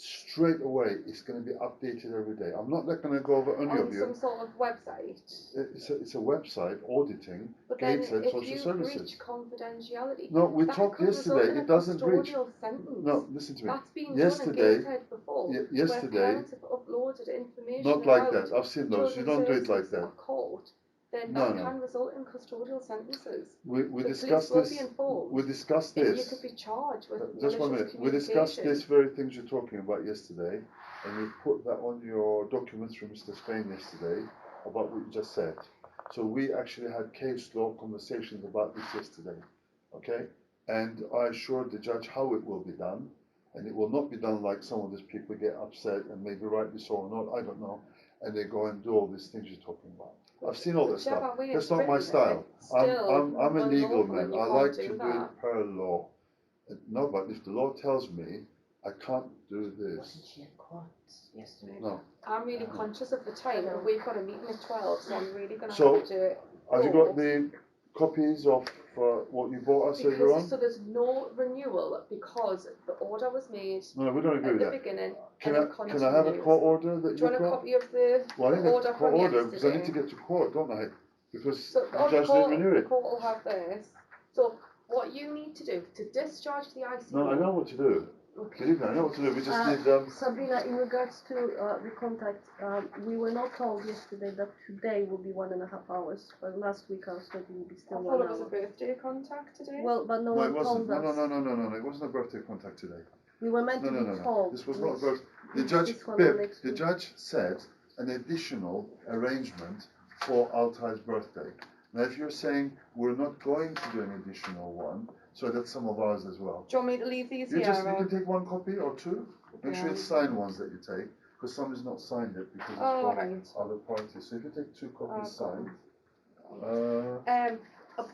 straight away it's going to be updated every day. I'm not going to go over any of On you. some sort of website. It's a website auditing But then Gateshead if Social you Services. breach confidentiality, No, we that talked could result yesterday. in a It doesn't breach. custodial sentence. No, listen to me. That's been Yesterday- done at Gateshead before. yesterday- where parents have uploaded information Not like about that. I've seen those. You children's don't do it like services that. or court, then No, that no. can result in custodial sentences. We The discussed police will this. be informed. We discussed And you this. could be charged with Just 1 malicious minute. We discussed communication. this very things you're talking about yesterday, and we put that on your documents from Mr. Spain yesterday about what you just said. So we actually had case law conversations about this yesterday. okay? And I assured the judge how it will be done, and it will not be done like some of these people get upset, and maybe rightly so or not, I don't know, and they go and do all these things you're talking about. I've seen all this stuff. That's not my style. I'm a legal man. I like to do it per law. No, but if the law tells me I can't do this. Wasn't she at court yesterday? No. I'm really conscious of the time, and we've got a meeting at 12, so I'm really going to So, have to. Have you got the copies of what you bought us earlier on? So there's no renewal because the order was made No, we don't agree at with the that. beginning. Can and I, it can I continues. have a court order that Do you you've want a got? copy of the Well, I need order a court from order because I yesterday? need to get to court, don't I? Because So the on judge court, didn't renew the it. court will have this. So what you need to do to discharge the ICU. No, I know what to do. Okay. Believe me, I know what to do. We just need Sabrina, in regards to the contact, we were not told yesterday that today will be 1.5 hours, but last week I was told it would be I still thought 1 it was a hour. birthday contact today. Well, but no No, it one wasn't. told us. No. It wasn't a birthday contact today. We were meant to be told. This was not a which birthday. The is judge, this one or Pip, next the week. judge said an additional arrangement for Altai's birthday. Now, if you're saying we're not going to do an additional one, so that's some of ours as well. Do you want me to leave these You here? you can take one copy or two. Make sure it's signed ones that you take, because some is not signed yet because it's from right. other parties. So if you take 2 copies signed.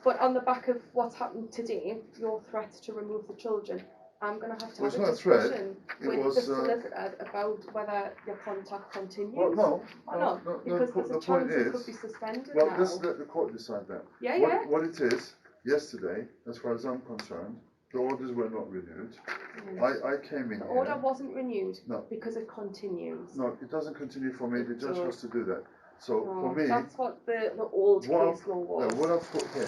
But on the back of what's happened today, your threat to remove the children, I'm going to have to Well, have it's a not a threat. discussion It with was, the solicitor about whether your contact continues. Well, no, because there's the a point chance it is, could be suspended well, now. let's let the court decide that. Yeah. What it is, yesterday, as far as I'm concerned, the orders were not renewed. I came in The here. order wasn't renewed No. because it continues. No, it doesn't continue for me. The judge has to do that. So for me, That's what the old case law was. what I've put here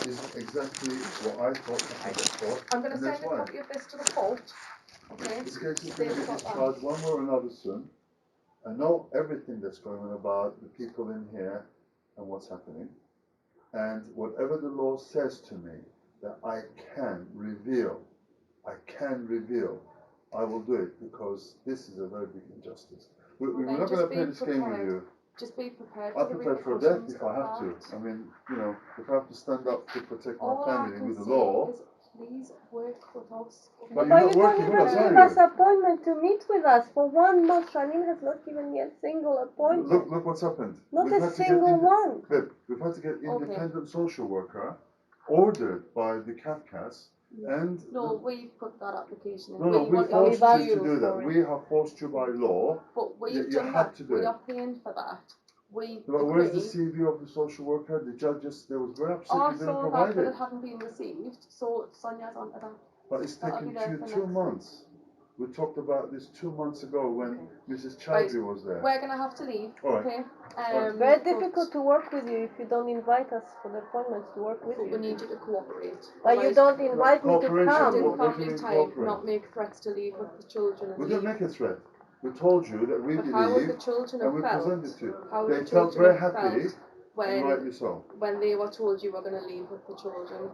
is exactly what I thought I had thought. I'm going to and send that's a why. copy of this to the court. Okay. This case is They've going to be got that. discharged one way or another soon. I know everything that's going on about the people in here and what's happening. And whatever the law says to me that I can reveal, I will do it because this is a very big injustice. We're not going to play this game with you. Just be prepared. I'm prepared for death if I have to. I mean, if I have to stand up to protect my family with the law. Please work with us. But But you're you not don't working even with us, give are us you? appointment to meet with us. For 1 month, Charlene has not given me a single appointment. Look what's happened. Not a single one. We've had to get independent social worker ordered by the CAFCAS and... No, we've put that application in. No, we forced you to do that. We have forced you by law. But we've you done had that. to do We it. are paying for that. But where's the CV of the social worker? The judges, they was very upset you didn't saw provide that, but it. it hadn't been received, so Sonia's onto that. But it's That'll taken be there you for 2 next months. We talked about this 2 months ago when Mrs. Chowdhury was there. We're gonna have to leave. All right. Okay. Very difficult to work with you if you don't invite us for the appointments to work with But you. we need you to cooperate. But you don't invite me to Cooperation, come. what do you Family mean time, cooperate? not make threats to leave with the children. And We didn't make a threat. We told you that we But how would the believe children and have we felt? presented to you. How would They the felt children very have happy, felt and rightly so. when they were told you were going to leave with the children?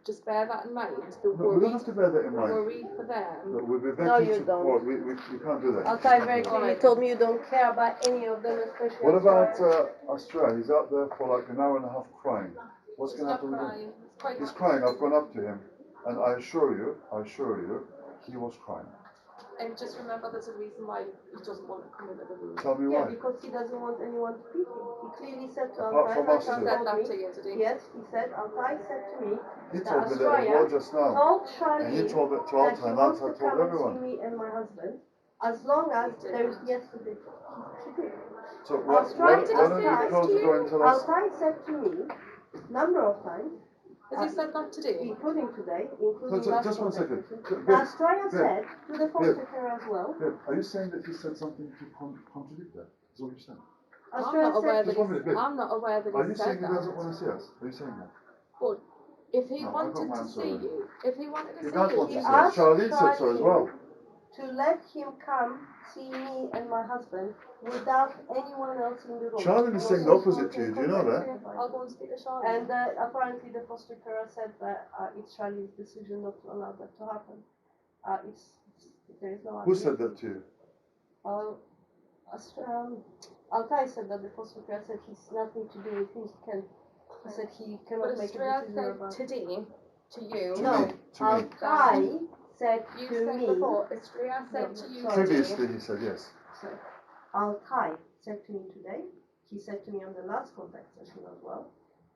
Just bear that in mind. The No, we don't have to bear that in mind. worry for them. No, we'll be back No, into you don't. court. We can't do that. Altai very clearly told me you don't care about any of them, especially What about Australia. Australia? He's out there for like an hour and a half crying. What's going to happen with him? He's crying. I've gone up to him, and I assure you, he was crying. And just remember, there's a reason why he doesn't want to come into the room. Tell me Yeah, why. because he doesn't want anyone to beat him. He clearly said to Apart Altai, from like us he two. Said told that me, to you today. yes, he said, Altai said to me, He that told me that as Australia well just now. told And Charlie he told it to that Altai, he and wants Altai to told come and everyone. see me and my husband, as long as there is yesterday. She did. So why don't you close the door and tell us? Altai said to me, number of times, Has he said that today? including today, including No, last just one second. conversation, Australia said to the foster care as well. Are you saying that he said something to contradict that? Is what you're saying? Australia said, I'm not aware that Are he you said saying he that. doesn't want to see us? Are you saying that? But if he No, I got wanted my to answer see already. you, if he wanted to He see does you, want to he see us. asked Charlene said so as well. to let him come see me and my husband without anyone else in the room. Charlene is saying the opposite to you. Do you know that? I'll go and speak to Charlotte. And apparently the foster carer said that it's Charlene's decision not to allow that to happen. There is no. Who said that to you? Altai said that the foster carer said he's nothing to do with him. He said he cannot But make a Australia decision said about. today to you. To No, me. To me. Altai said You to said me. before, Istria said No, to you sorry. today. Previously, he said yes. So, Altai said to me today. He said to me on the last contact session as well.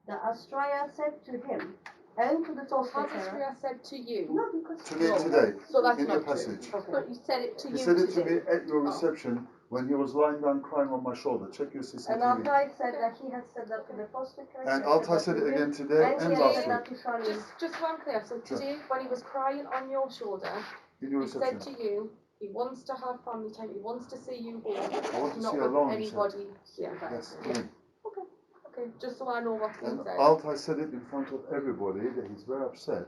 That Australia said to him and to the So foster has carer. Istria said to you? No, because To me today. So that's in not the passage. true. Okay. But you said it to He you said it today. to me at your reception when he was lying down crying on my shoulder. Check your And CCTV. Altai said that he had said that to the foster care. And he had Altai that said to it him, again today and and he had last said that week. to Charlene. Just so I'm clear, so today when he was crying on your shoulder, In your he reception. said to you, he wants to have family time, he wants to see you home, I want to not see with alone, he said. anybody here. Yes, Yeah. me. Okay, just so I know what's being And said. Altai said it in front of everybody that he's very upset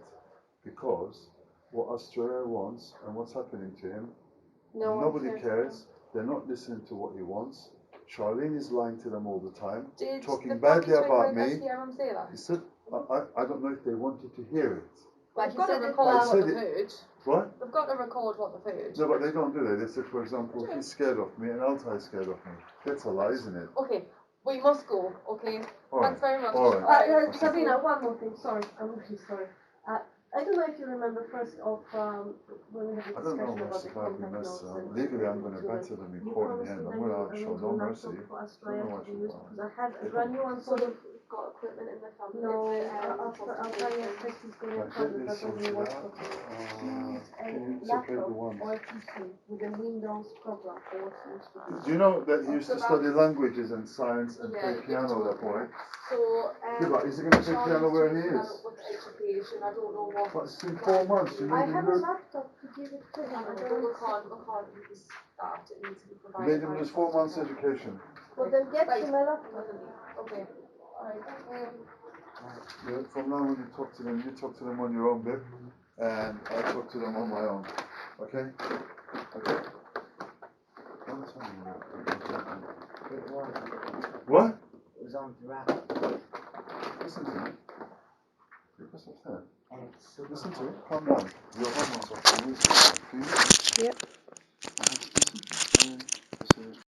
because what Australia wants and what's happening to him, nobody cares. They're not listening to what he wants. Charlene is lying to them all the time, Did talking the badly family about time me. SDMM say that? He said, I don't know if they wanted to hear it. Well, he they've got to said it record loud. what Said they've it- heard. What? They've got to record what they've heard. No, but they don't do that. They said, for example, he's scared of me and Altai is scared of me. That's a lie, isn't it? Okay, we must go, okay? All right. Thanks very much. All right. Alright. Sabina, one more thing. Sorry, I'm really sorry. I don't know if you remember first of when we had a I don't know discussion what's about the about contact mess. notes. and Legally, I'm going to children. batter them in You court in the promised end. me I'm that going you to show arrange no a mercy. laptop for Don't Australia know to what be you used want. because I had a They brand new one So for the. they've got equipment in their family. No, Australia said he's going to Right, come get because this I sorted don't work out. for him. Can He you needs a separate the laptop ones? or a PC with a Windows program for what he used to do. Do you know that he used to study languages and science and play Yeah, piano, that boy? So, Yeah, but is he going to play piano where he is? With education, I don't know what. But it's been 4 months. You I made him have a lose. laptop to give it to him. I We don't can't use that, it needs to be You provided. made him by lose the 4 months foster care. education. Well, then get Right. him a laptop. Okay. Alright. Yeah, from now when you talk to them on your own, babe. And I talk to them on my own. Okay? Okay? Don't tell me that. It was. What? It was on throughout. Listen to me. Because of that. And it's super Listen to hot. it. Calm down. Your hormones are falling. Please. Yep.